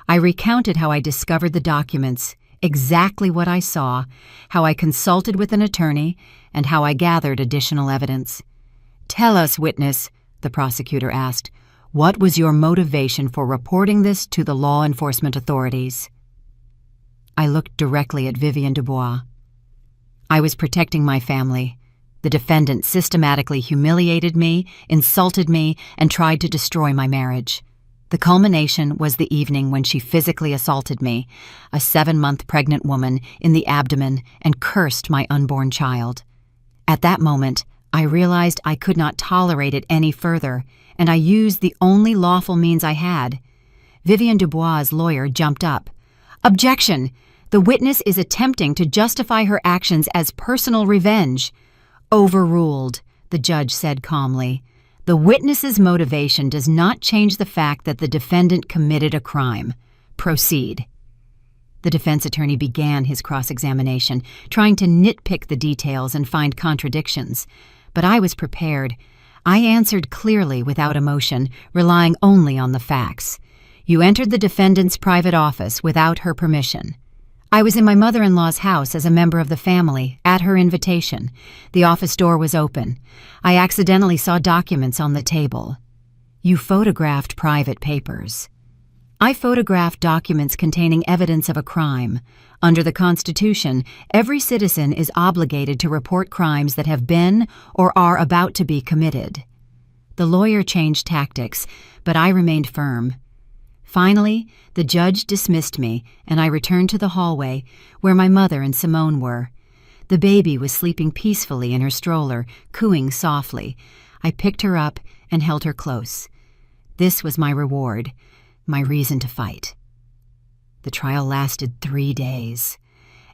I recounted how I discovered the documents, exactly what I saw, how I consulted with an attorney, and how I gathered additional evidence. "Tell us, witness," the prosecutor asked, "what was your motivation for reporting this to the law enforcement authorities?" I looked directly at Vivian Dubois. "I was protecting my family. The defendant systematically humiliated me, insulted me, and tried to destroy my marriage. The culmination was the evening when she physically assaulted me, a 7-month pregnant woman, in the abdomen and cursed my unborn child. At that moment, I realized I could not tolerate it any further, and I used the only lawful means I had." Vivian Dubois' lawyer jumped up. "Objection! The witness is attempting to justify her actions as personal revenge." "Overruled," the judge said calmly. "The witness's motivation does not change the fact that the defendant committed a crime. Proceed." The defense attorney began his cross-examination, trying to nitpick the details and find contradictions. But I was prepared. I answered clearly without emotion, relying only on the facts. "You entered the defendant's private office without her permission." "I was in my mother-in-law's house as a member of the family, at her invitation. The office door was open. I accidentally saw documents on the table." "You photographed private papers." "I photographed documents containing evidence of a crime. Under the Constitution, every citizen is obligated to report crimes that have been or are about to be committed." The lawyer changed tactics, but I remained firm. Finally, the judge dismissed me, and I returned to the hallway where my mother and Simone were. The baby was sleeping peacefully in her stroller, cooing softly. I picked her up and held her close. This was my reward, my reason to fight. The trial lasted 3 days.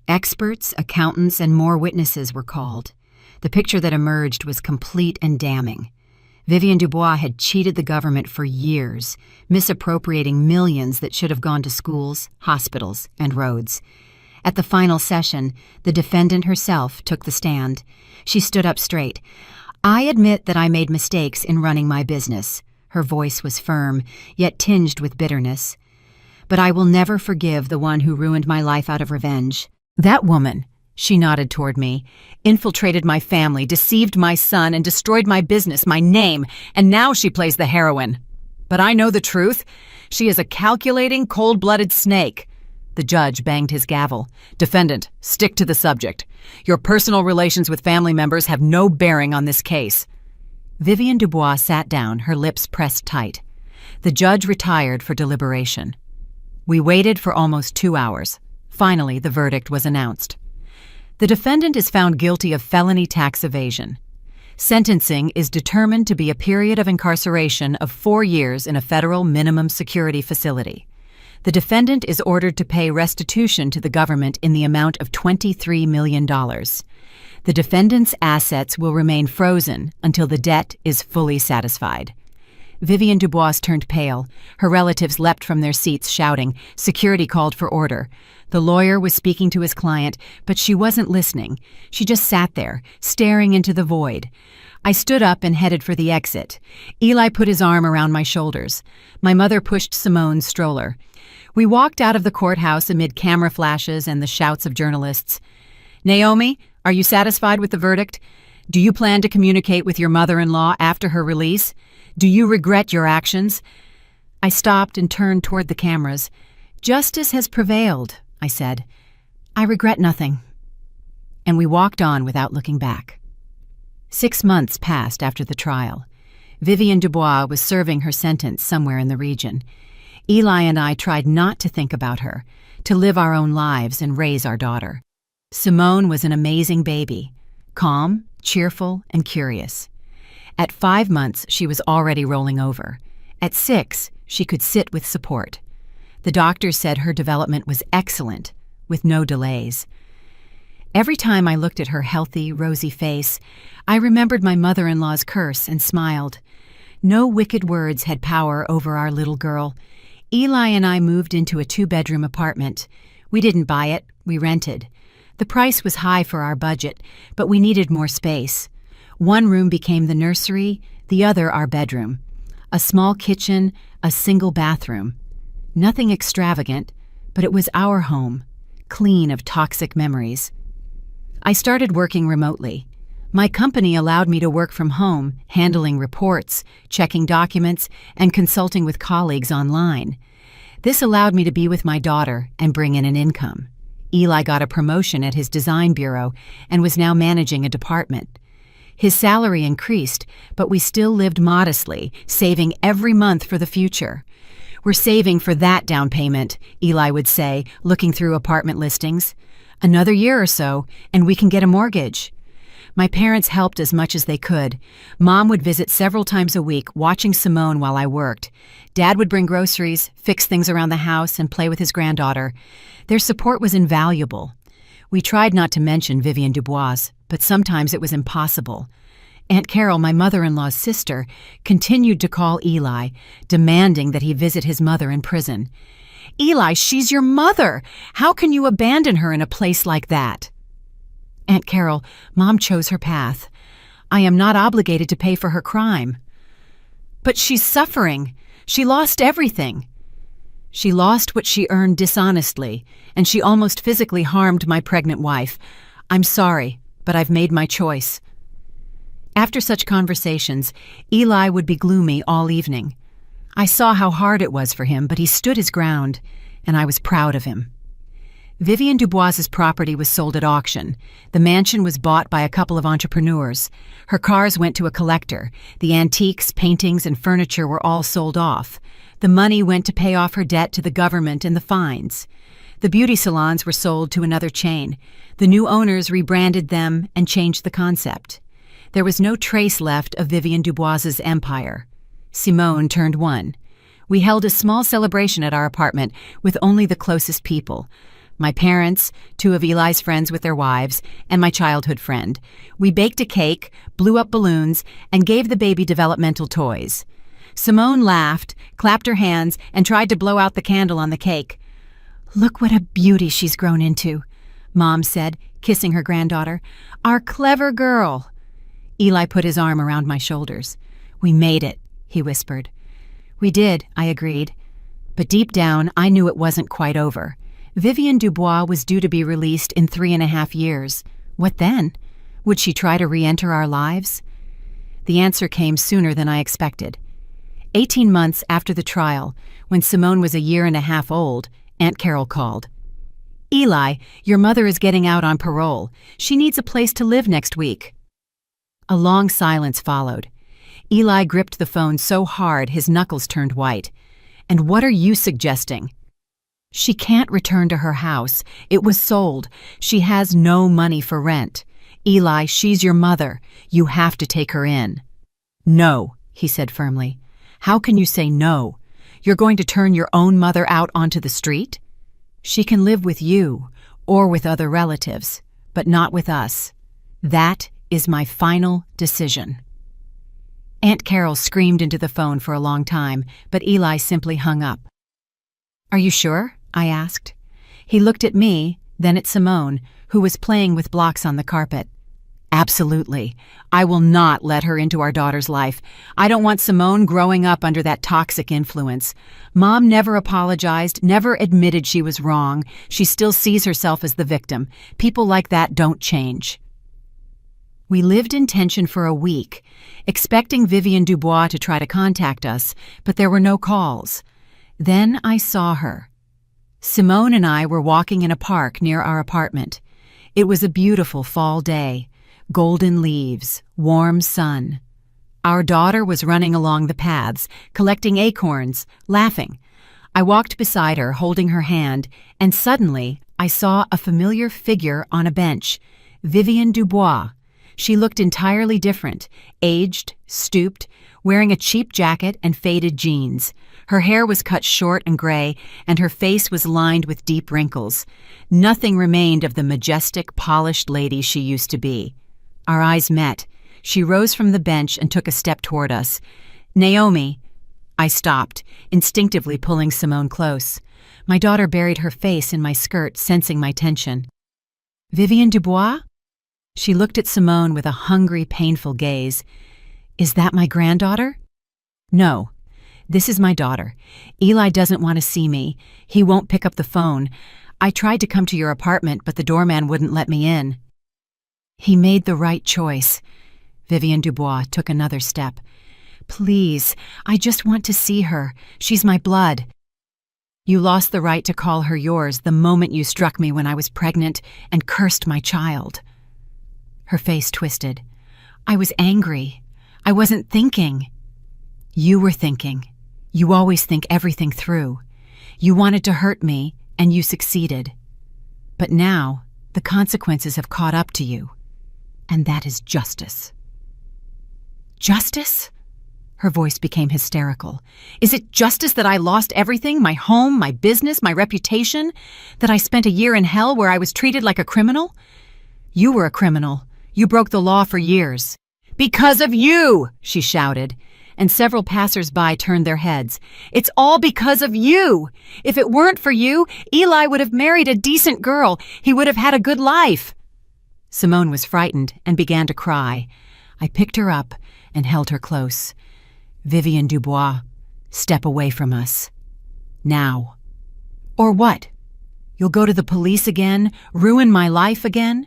Experts, accountants, and more witnesses were called. The picture that emerged was complete and damning. Vivian Dubois had cheated the government for years, misappropriating millions that should have gone to schools, hospitals, and roads. At the final session, the defendant herself took the stand. She stood up straight. "I admit that I made mistakes in running my business." Her voice was firm, yet tinged with bitterness. "But I will never forgive the one who ruined my life out of revenge. That woman," she nodded toward me, "infiltrated my family, deceived my son, and destroyed my business, my name, and now she plays the heroine. But I know the truth. She is a calculating, cold-blooded snake." The judge banged his gavel. "Defendant, stick to the subject. Your personal relations with family members have no bearing on this case." Vivian Dubois sat down, her lips pressed tight. The judge retired for deliberation. We waited for almost 2 hours. Finally, the verdict was announced. The defendant is found guilty of felony tax evasion. Sentencing is determined to be a period of incarceration of 4 years in a federal minimum security facility. The defendant is ordered to pay restitution to the government in the amount of $23 million. The defendant's assets will remain frozen until the debt is fully satisfied. Vivian Dubois turned pale. Her relatives leapt from their seats, shouting. Security called for order. The lawyer was speaking to his client, but she wasn't listening. She just sat there, staring into the void. I stood up and headed for the exit. Eli put his arm around my shoulders. My mother pushed Simone's stroller. We walked out of the courthouse amid camera flashes and the shouts of journalists. "Naomi, are you satisfied with the verdict? Do you plan to communicate with your mother-in-law after her release? Do you regret your actions?" I stopped and turned toward the cameras. "Justice has prevailed," I said. "I regret nothing." And we walked on without looking back. 6 months passed after the trial. Vivian Dubois was serving her sentence somewhere in the region. Eli and I tried not to think about her, to live our own lives and raise our daughter. Simone was an amazing baby, calm, cheerful, and curious. At 5 months, she was already rolling over. At 6, she could sit with support. The doctors said her development was excellent, with no delays. Every time I looked at her healthy, rosy face, I remembered my mother-in-law's curse and smiled. No wicked words had power over our little girl. Eli and I moved into a 2-bedroom apartment. We didn't buy it, we rented. The price was high for our budget, but we needed more space. One room became the nursery, the other our bedroom. A small kitchen, a single bathroom. Nothing extravagant, but it was our home, clean of toxic memories. I started working remotely. My company allowed me to work from home, handling reports, checking documents, and consulting with colleagues online. This allowed me to be with my daughter and bring in an income. Eli got a promotion at his design bureau and was now managing a department. His salary increased, but we still lived modestly, saving every month for the future. "We're saving for that down payment," Eli would say, looking through apartment listings. "Another year or so, and we can get a mortgage." My parents helped as much as they could. Mom would visit several times a week, watching Simone while I worked. Dad would bring groceries, fix things around the house, and play with his granddaughter. Their support was invaluable. We tried not to mention Vivian Dubois, but sometimes it was impossible. Aunt Carol, my mother-in-law's sister, continued to call Eli, demanding that he visit his mother in prison. "Eli, she's your mother! How can you abandon her in a place like that?" "Aunt Carol, Mom chose her path. I am not obligated to pay for her crime." "But she's suffering. She lost everything." "She lost what she earned dishonestly, and she almost physically harmed my pregnant wife. I'm sorry, but I've made my choice." After such conversations, Eli would be gloomy all evening. I saw how hard it was for him, but he stood his ground, and I was proud of him. Vivian Dubois's property was sold at auction. The mansion was bought by a couple of entrepreneurs. Her cars went to a collector. The antiques, paintings, and furniture were all sold off. The money went to pay off her debt to the government and the fines. The beauty salons were sold to another chain. The new owners rebranded them and changed the concept. There was no trace left of Vivian Dubois's empire. Simone turned 1. We held a small celebration at our apartment with only the closest people. My parents, 2 of Eli's friends with their wives, and my childhood friend. We baked a cake, blew up balloons, and gave the baby developmental toys. Simone laughed, clapped her hands, and tried to blow out the candle on the cake. "Look what a beauty she's grown into," Mom said, kissing her granddaughter. "Our clever girl." Eli put his arm around my shoulders. "We made it," he whispered. "We did," I agreed. But deep down, I knew it wasn't quite over. Vivian Dubois was due to be released in 3.5 years. What then? Would she try to re-enter our lives? The answer came sooner than I expected. 18 months after the trial, when Simone was 1.5 years old, Aunt Carol called. "Eli, your mother is getting out on parole. She needs a place to live next week." A long silence followed. Eli gripped the phone so hard his knuckles turned white. "And what are you suggesting?" "She can't return to her house. It was sold. She has no money for rent. Eli, she's your mother. You have to take her in." "No," he said firmly. "How can you say no? You're going to turn your own mother out onto the street? She can live with you or with other relatives, but not with us. That is my final decision." Aunt Carol screamed into the phone for a long time, but Eli simply hung up. "Are you sure?" I asked. He looked at me, then at Simone, who was playing with blocks on the carpet. "Absolutely. I will not let her into our daughter's life. I don't want Simone growing up under that toxic influence. Mom never apologized, never admitted she was wrong. She still sees herself as the victim. People like that don't change." We lived in tension for a week, expecting Vivian Dubois to try to contact us, but there were no calls. Then I saw her. Simone and I were walking in a park near our apartment. It was a beautiful fall day. Golden leaves, warm sun. Our daughter was running along the paths, collecting acorns, laughing. I walked beside her, holding her hand, and suddenly I saw a familiar figure on a bench, Vivian Dubois. She looked entirely different, aged, stooped, wearing a cheap jacket and faded jeans. Her hair was cut short and gray, and her face was lined with deep wrinkles. Nothing remained of the majestic, polished lady she used to be. Our eyes met. She rose from the bench and took a step toward us. "Naomi." I stopped, instinctively pulling Simone close. My daughter buried her face in my skirt, sensing my tension. "Vivienne Dubois?" She looked at Simone with a hungry, painful gaze. "Is that my granddaughter?" "No. This is my daughter. Eli doesn't want to see me. He won't pick up the phone. I tried to come to your apartment, but the doorman wouldn't let me in." "He made the right choice." Vivienne Dubois took another step. "Please, I just want to see her. She's my blood." "You lost the right to call her yours the moment you struck me when I was pregnant and cursed my child." Her face twisted. "I was angry. I wasn't thinking." "You were thinking. You always think everything through. You wanted to hurt me, and you succeeded. But now, the consequences have caught up to you. And that is justice." "Justice?" Her voice became hysterical. "Is it justice that I lost everything, my home, my business, my reputation? That I spent a year in hell where I was treated like a criminal? You were a criminal. You broke the law for years." "Because of you!" she shouted, and several passers-by turned their heads. "It's all because of you! If it weren't for you, Eli would have married a decent girl. He would have had a good life." Simone was frightened and began to cry. I picked her up and held her close. "Vivienne Dubois, step away from us. Now." "Or what? You'll go to the police again? Ruin my life again?"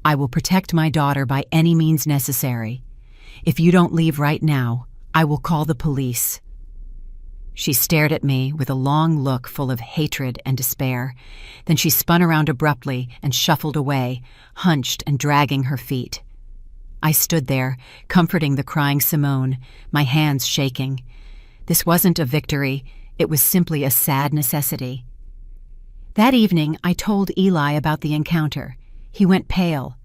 "I will protect my daughter by any means necessary. If you don't leave right now, I will call the police." She stared at me with a long look full of hatred and despair. Then she spun around abruptly and shuffled away, hunched and dragging her feet. I stood there, comforting the crying Simone, my hands shaking. This wasn't a victory, it was simply a sad necessity. That evening, I told Eli about the encounter. He went pale.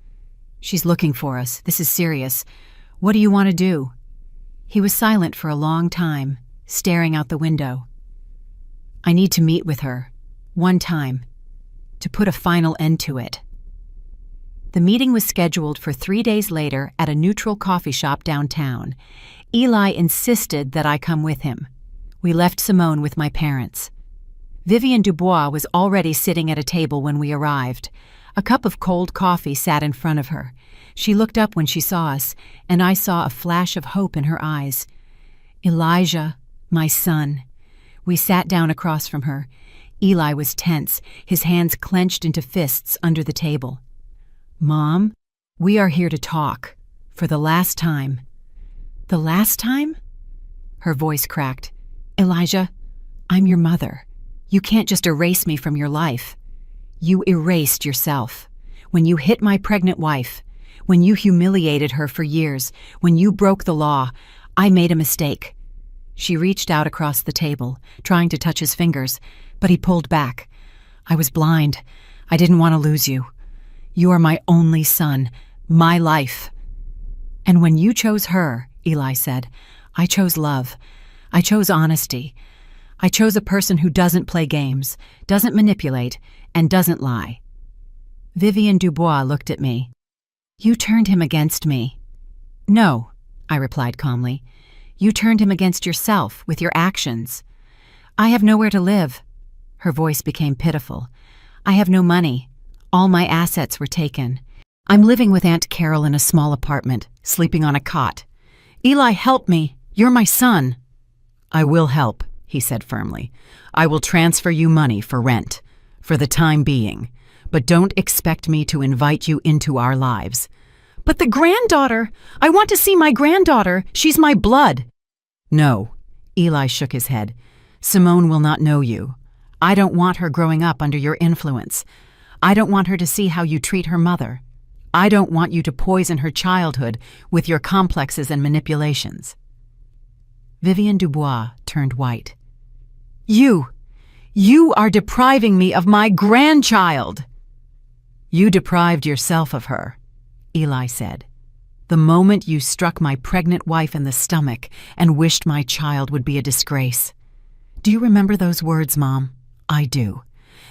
"She's looking for us. This is serious. What do you want to do?" He was silent for a long time, staring out the window. "I need to meet with her. One time. To put a final end to it." The meeting was scheduled for 3 days later at a neutral coffee shop downtown. Eli insisted that I come with him. We left Simone with my parents. Vivienne Dubois was already sitting at a table when we arrived. A cup of cold coffee sat in front of her. She looked up when she saw us, and I saw a flash of hope in her eyes. "Elijah, my son." We sat down across from her. Eli was tense, his hands clenched into fists under the table. "Mom, we are here to talk. For the last time." "The last time?" Her voice cracked. "Elijah, I'm your mother. You can't just erase me from your life. You erased yourself. When you hit my pregnant wife, when you humiliated her for years, when you broke the law, I made a mistake." She reached out across the table, trying to touch his fingers, but he pulled back. "I was blind. I didn't want to lose you. You are my only son, my life." "And when you chose her," Eli said, "I chose love. I chose honesty. I chose a person who doesn't play games, doesn't manipulate, and doesn't lie." Vivienne Dubois looked at me. "You turned him against me." "No," I replied calmly. "You turned him against yourself with your actions. I have nowhere to live." Her voice became pitiful. "I have no money. All my assets were taken. I'm living with Aunt Carol in a small apartment, sleeping on a cot. Eli, help me. You're my son." "I will help," he said firmly. "I will transfer you money for rent, for the time being. But don't expect me to invite you into our lives." "But the granddaughter! I want to see my granddaughter. She's my blood." "No," Eli shook his head. "Simone will not know you. I don't want her growing up under your influence. I don't want her to see how you treat her mother. I don't want you to poison her childhood with your complexes and manipulations." Vivienne Dubois turned white. You are depriving me of my grandchild." "You deprived yourself of her," Eli said. The moment you struck my pregnant wife in the stomach and wished my child would be a disgrace. Do you remember those words, Mom? I do.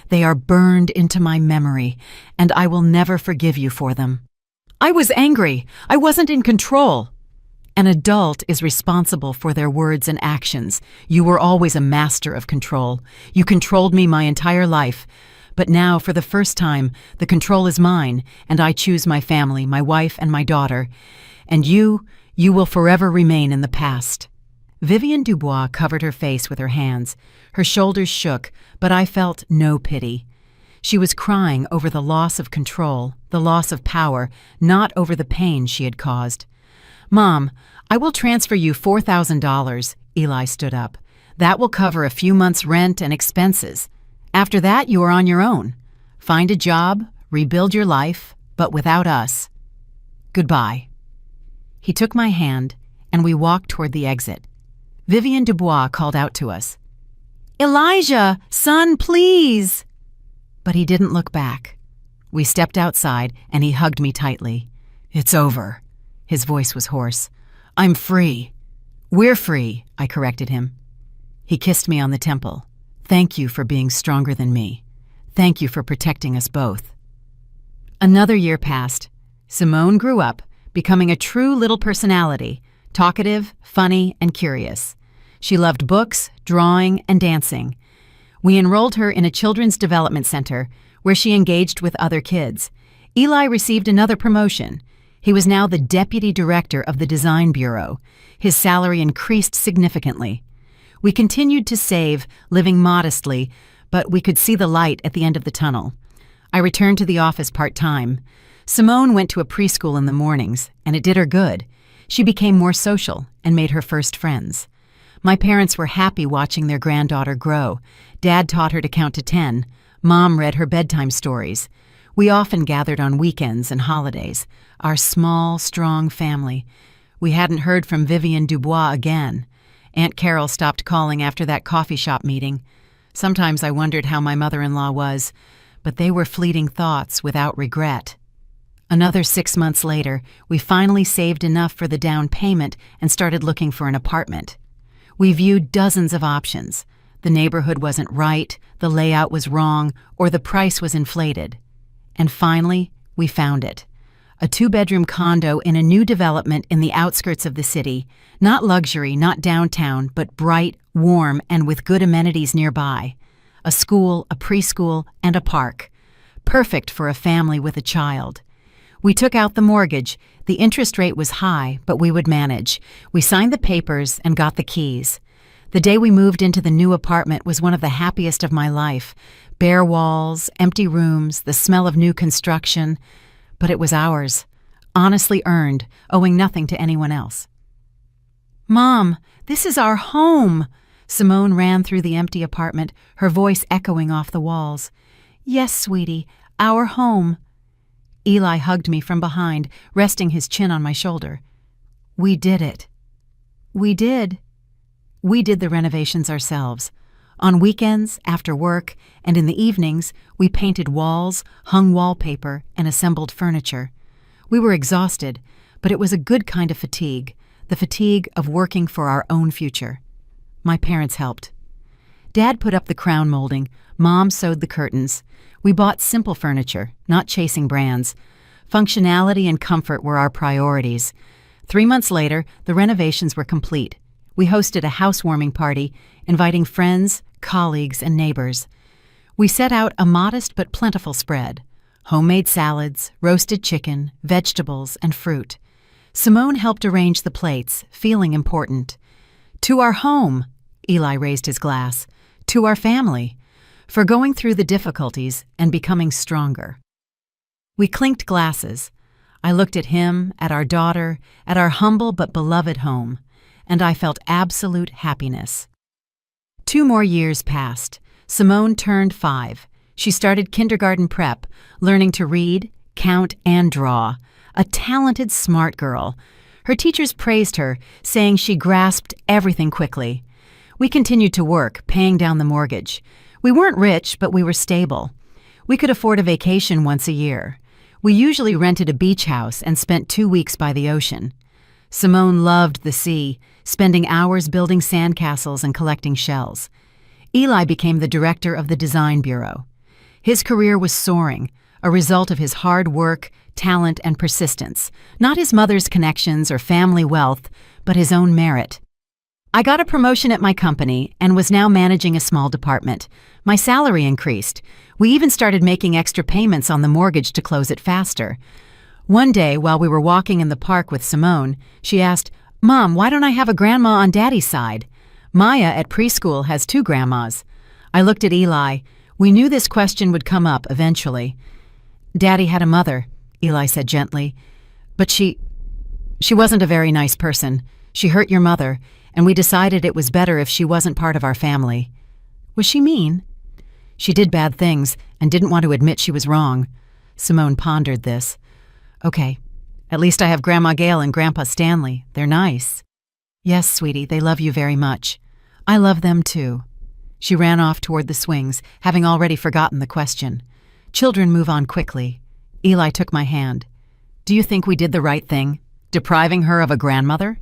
They are burned into my memory, and I will never forgive you for them. I was angry. I wasn't in control. An adult is responsible for their words and actions. You were always a master of control. You controlled me my entire life. But now, for the first time, the control is mine, and I choose my family, my wife and my daughter. And you will forever remain in the past. Vivienne Dubois covered her face with her hands. Her shoulders shook, but I felt no pity. She was crying over the loss of control, the loss of power, not over the pain she had caused. Mom, I will transfer you $4,000. Eli stood up. That will cover a few months' rent and expenses. After that, you are on your own. Find a job, rebuild your life, but without us. Goodbye. He took my hand, and we walked toward the exit. Vivienne Dubois called out to us, Elijah, son, please! But he didn't look back. We stepped outside, and he hugged me tightly. It's over. His voice was hoarse. I'm free. We're free, I corrected him. He kissed me on the temple. Thank you for being stronger than me. Thank you for protecting us both. Another year passed. Simone grew up, becoming a true little personality, talkative, funny, and curious. She loved books, drawing, and dancing. We enrolled her in a children's development center where she engaged with other kids. Eli received another promotion. He was now the deputy director of the design bureau. His salary increased significantly. We continued to save, living modestly, but we could see the light at the end of the tunnel. I returned to the office part-time. Simone went to a preschool in the mornings, and it did her good. She became more social and made her first friends. My parents were happy watching their granddaughter grow. Dad taught her to count to 10. Mom read her bedtime stories. We often gathered on weekends and holidays, our small, strong family. We hadn't heard from Vivienne Dubois again. Aunt Carol stopped calling after that coffee shop meeting. Sometimes I wondered how my mother-in-law was, but they were fleeting thoughts without regret. Another 6 months later, we finally saved enough for the down payment and started looking for an apartment. We viewed dozens of options. The neighborhood wasn't right, the layout was wrong, or the price was inflated. And finally, we found it. A 2-bedroom condo in a new development in the outskirts of the city. Not luxury, not downtown, but bright, warm, and with good amenities nearby. A school, a preschool, and a park. Perfect for a family with a child. We took out the mortgage. The interest rate was high, but we would manage. We signed the papers and got the keys. The day we moved into the new apartment was one of the happiest of my life. Bare walls, empty rooms, the smell of new construction. But it was ours, honestly earned, owing nothing to anyone else. Mom, this is our home! Simone ran through the empty apartment, her voice echoing off the walls. Yes, sweetie, our home. Eli hugged me from behind, resting his chin on my shoulder. We did it. We did. We did the renovations ourselves. On weekends, after work, and in the evenings, we painted walls, hung wallpaper, and assembled furniture. We were exhausted, but it was a good kind of fatigue, the fatigue of working for our own future. My parents helped. Dad put up the crown molding, Mom sewed the curtains. We bought simple furniture, not chasing brands. Functionality and comfort were our priorities. 3 months later, the renovations were complete. We hosted a housewarming party, inviting friends, colleagues, and neighbors. We set out a modest but plentiful spread. Homemade salads, roasted chicken, vegetables, and fruit. Simone helped arrange the plates, feeling important. To our home, Eli raised his glass. To our family, for going through the difficulties and becoming stronger. We clinked glasses. I looked at him, at our daughter, at our humble but beloved home, and I felt absolute happiness. 2 more years passed. Simone turned 5. She started kindergarten prep, learning to read, count, and draw. A talented, smart girl. Her teachers praised her, saying she grasped everything quickly. We continued to work, paying down the mortgage. We weren't rich, but we were stable. We could afford a vacation once a year. We usually rented a beach house and spent 2 weeks by the ocean. Simone loved the sea, spending hours building sandcastles and collecting shells. Eli became the director of the design bureau. His career was soaring, a result of his hard work, talent, and persistence, not his mother's connections or family wealth, but his own merit. I got a promotion at my company and was now managing a small department. My salary increased. We even started making extra payments on the mortgage to close it faster. One day, while we were walking in the park with Simone, she asked, "Mom, why don't I have a grandma on Daddy's side?" Maya at preschool has 2 grandmas. I looked at Eli. We knew this question would come up eventually. "Daddy had a mother," Eli said gently. "But she wasn't a very nice person. She hurt your mother, and we decided it was better if she wasn't part of our family." "Was she mean?" "She did bad things and didn't want to admit she was wrong." Simone pondered this. "Okay, at least I have Grandma Gail and Grandpa Stanley. They're nice." "Yes, sweetie, they love you very much. I love them too." She ran off toward the swings, having already forgotten the question. Children move on quickly. Eli took my hand. "Do you think we did the right thing, depriving her of a grandmother?"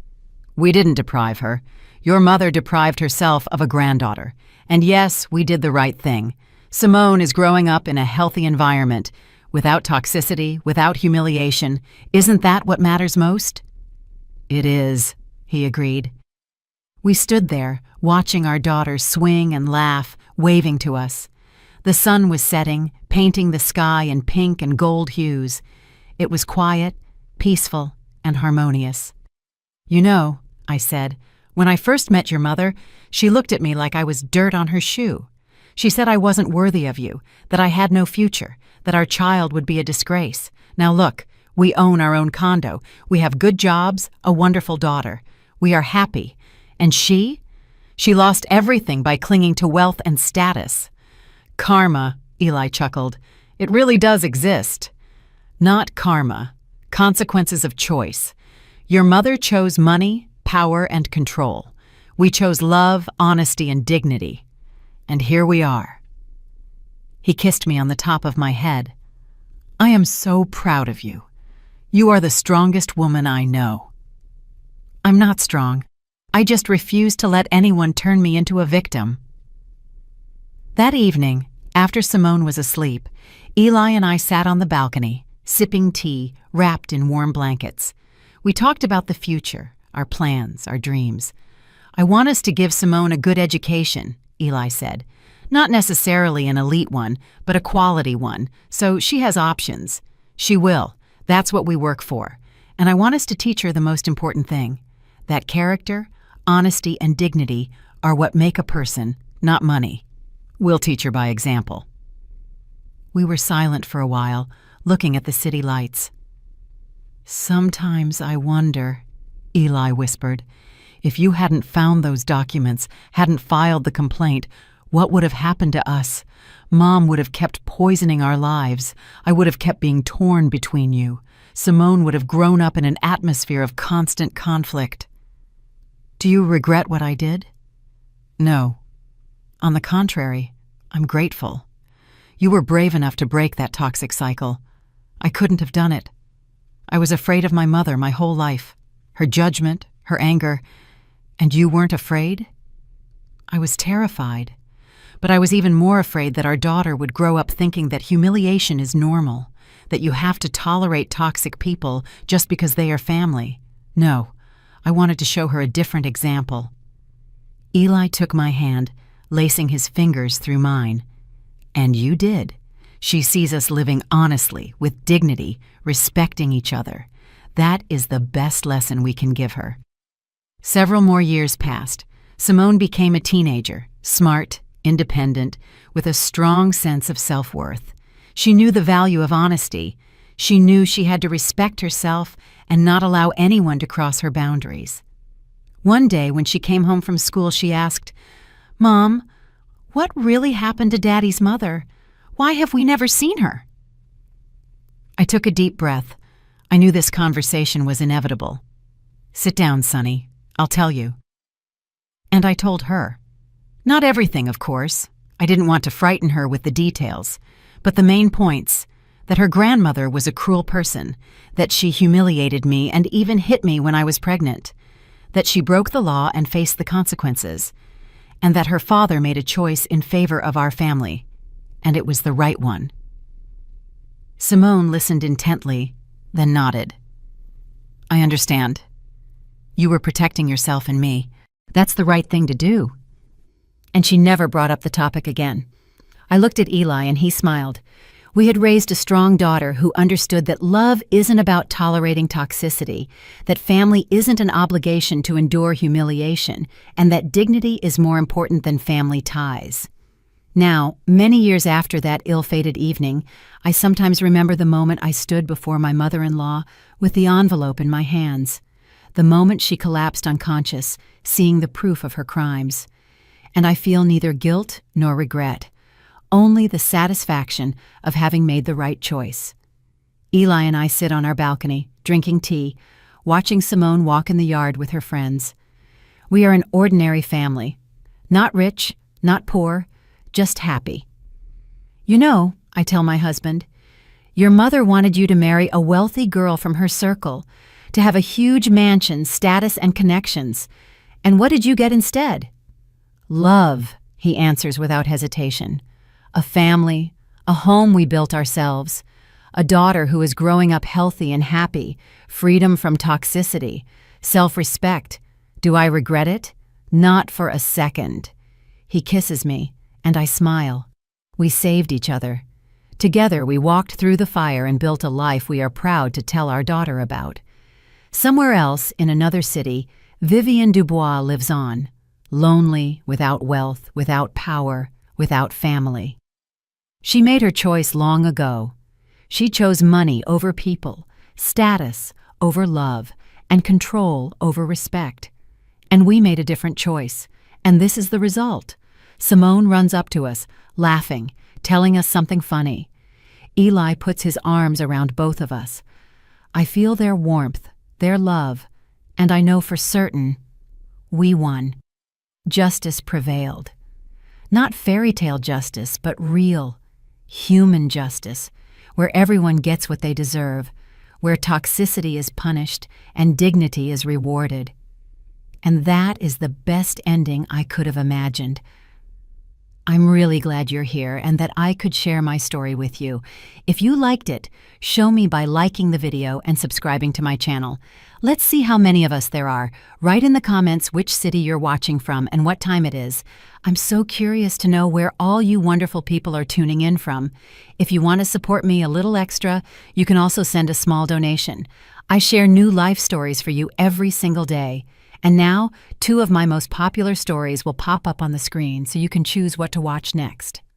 "We didn't deprive her. Your mother deprived herself of a granddaughter. And yes, we did the right thing. Simone is growing up in a healthy environment, without toxicity, without humiliation. Isn't that what matters most?" "It is," he agreed. We stood there, watching our daughter swing and laugh, waving to us. The sun was setting, painting the sky in pink and gold hues. It was quiet, peaceful, and harmonious. "You know," I said, "when I first met your mother, she looked at me like I was dirt on her shoe. She said I wasn't worthy of you, that I had no future, that our child would be a disgrace. Now look, we own our own condo. We have good jobs, a wonderful daughter. We are happy. And she? She lost everything by clinging to wealth and status." "Karma," Eli chuckled. "It really does exist." "Not karma. Consequences of choice. Your mother chose money, power, and control. We chose love, honesty, and dignity. And here we are." He kissed me on the top of my head. "I am so proud of you. You are the strongest woman I know." "I'm not strong. I just refuse to let anyone turn me into a victim." That evening, after Simone was asleep, Eli and I sat on the balcony, sipping tea, wrapped in warm blankets. We talked about the future, our plans, our dreams. "I want us to give Simone a good education," Eli said. "Not necessarily an elite one, but a quality one, so she has options. She will. That's what we work for. And I want us to teach her the most important thing, that character, honesty, and dignity are what make a person, not money. We'll teach her by example." We were silent for a while, looking at the city lights. "Sometimes I wonder," Eli whispered, "if you hadn't found those documents, hadn't filed the complaint, what would have happened to us? Mom would have kept poisoning our lives. I would have kept being torn between you. Simone would have grown up in an atmosphere of constant conflict." "Do you regret what I did?" "No. On the contrary, I'm grateful. You were brave enough to break that toxic cycle. I couldn't have done it. I was afraid of my mother my whole life, her judgment, her anger, and you weren't afraid?" "I was terrified, but I was even more afraid that our daughter would grow up thinking that humiliation is normal, that you have to tolerate toxic people just because they are family. No, I wanted to show her a different example." Eli took my hand, lacing his fingers through mine. "And you did. She sees us living honestly, with dignity, respecting each other. That is the best lesson we can give her." Several more years passed. Simone became a teenager, smart, independent, with a strong sense of self-worth. She knew the value of honesty. She knew she had to respect herself and not allow anyone to cross her boundaries. One day, when she came home from school, she asked, "Mom, what really happened to Daddy's mother? Why have we never seen her?" I took a deep breath. I knew this conversation was inevitable. "Sit down, Sonny. I'll tell you." And I told her. Not everything, of course. I didn't want to frighten her with the details, but the main points, that her grandmother was a cruel person, that she humiliated me and even hit me when I was pregnant, that she broke the law and faced the consequences, and that her father made a choice in favor of our family, and it was the right one. Simone listened intently, then nodded. I understand. You were protecting yourself and me. That's the right thing to do. And she never brought up the topic again. I looked at Eli and he smiled. We had raised a strong daughter who understood that love isn't about tolerating toxicity, that family isn't an obligation to endure humiliation, and that dignity is more important than family ties. Now, many years after that ill-fated evening, I sometimes remember the moment I stood before my mother-in-law with the envelope in my hands, the moment she collapsed unconscious, seeing the proof of her crimes. And I feel neither guilt nor regret, only the satisfaction of having made the right choice. Eli and I sit on our balcony, drinking tea, watching Simone walk in the yard with her friends. We are an ordinary family. Not rich, not poor, just happy. You know, I tell my husband, your mother wanted you to marry a wealthy girl from her circle, to have a huge mansion, status, and connections. And what did you get instead? Love, he answers without hesitation. A family, a home we built ourselves, a daughter who is growing up healthy and happy, freedom from toxicity, self-respect. Do I regret it? Not for a second. He kisses me, and I smile. We saved each other. Together we walked through the fire and built a life we are proud to tell our daughter about. Somewhere else, in another city, Vivienne Dubois lives on, lonely, without wealth, without power, without family. She made her choice long ago. She chose money over people, status over love, and control over respect. And we made a different choice, and this is the result. Simone runs up to us, laughing, telling us something funny. Eli puts his arms around both of us. I feel their warmth, their love, and I know for certain we won. Justice prevailed. Not fairy tale justice, but real, human justice, where everyone gets what they deserve, where toxicity is punished and dignity is rewarded. And that is the best ending I could have imagined. I'm really glad you're here and that I could share my story with you. If you liked it, show me by liking the video and subscribing to my channel. Let's see how many of us there are. Write in the comments which city you're watching from and what time it is. I'm so curious to know where all you wonderful people are tuning in from. If you want to support me a little extra, you can also send a small donation. I share new life stories for you every single day. And now, 2 of my most popular stories will pop up on the screen so you can choose what to watch next.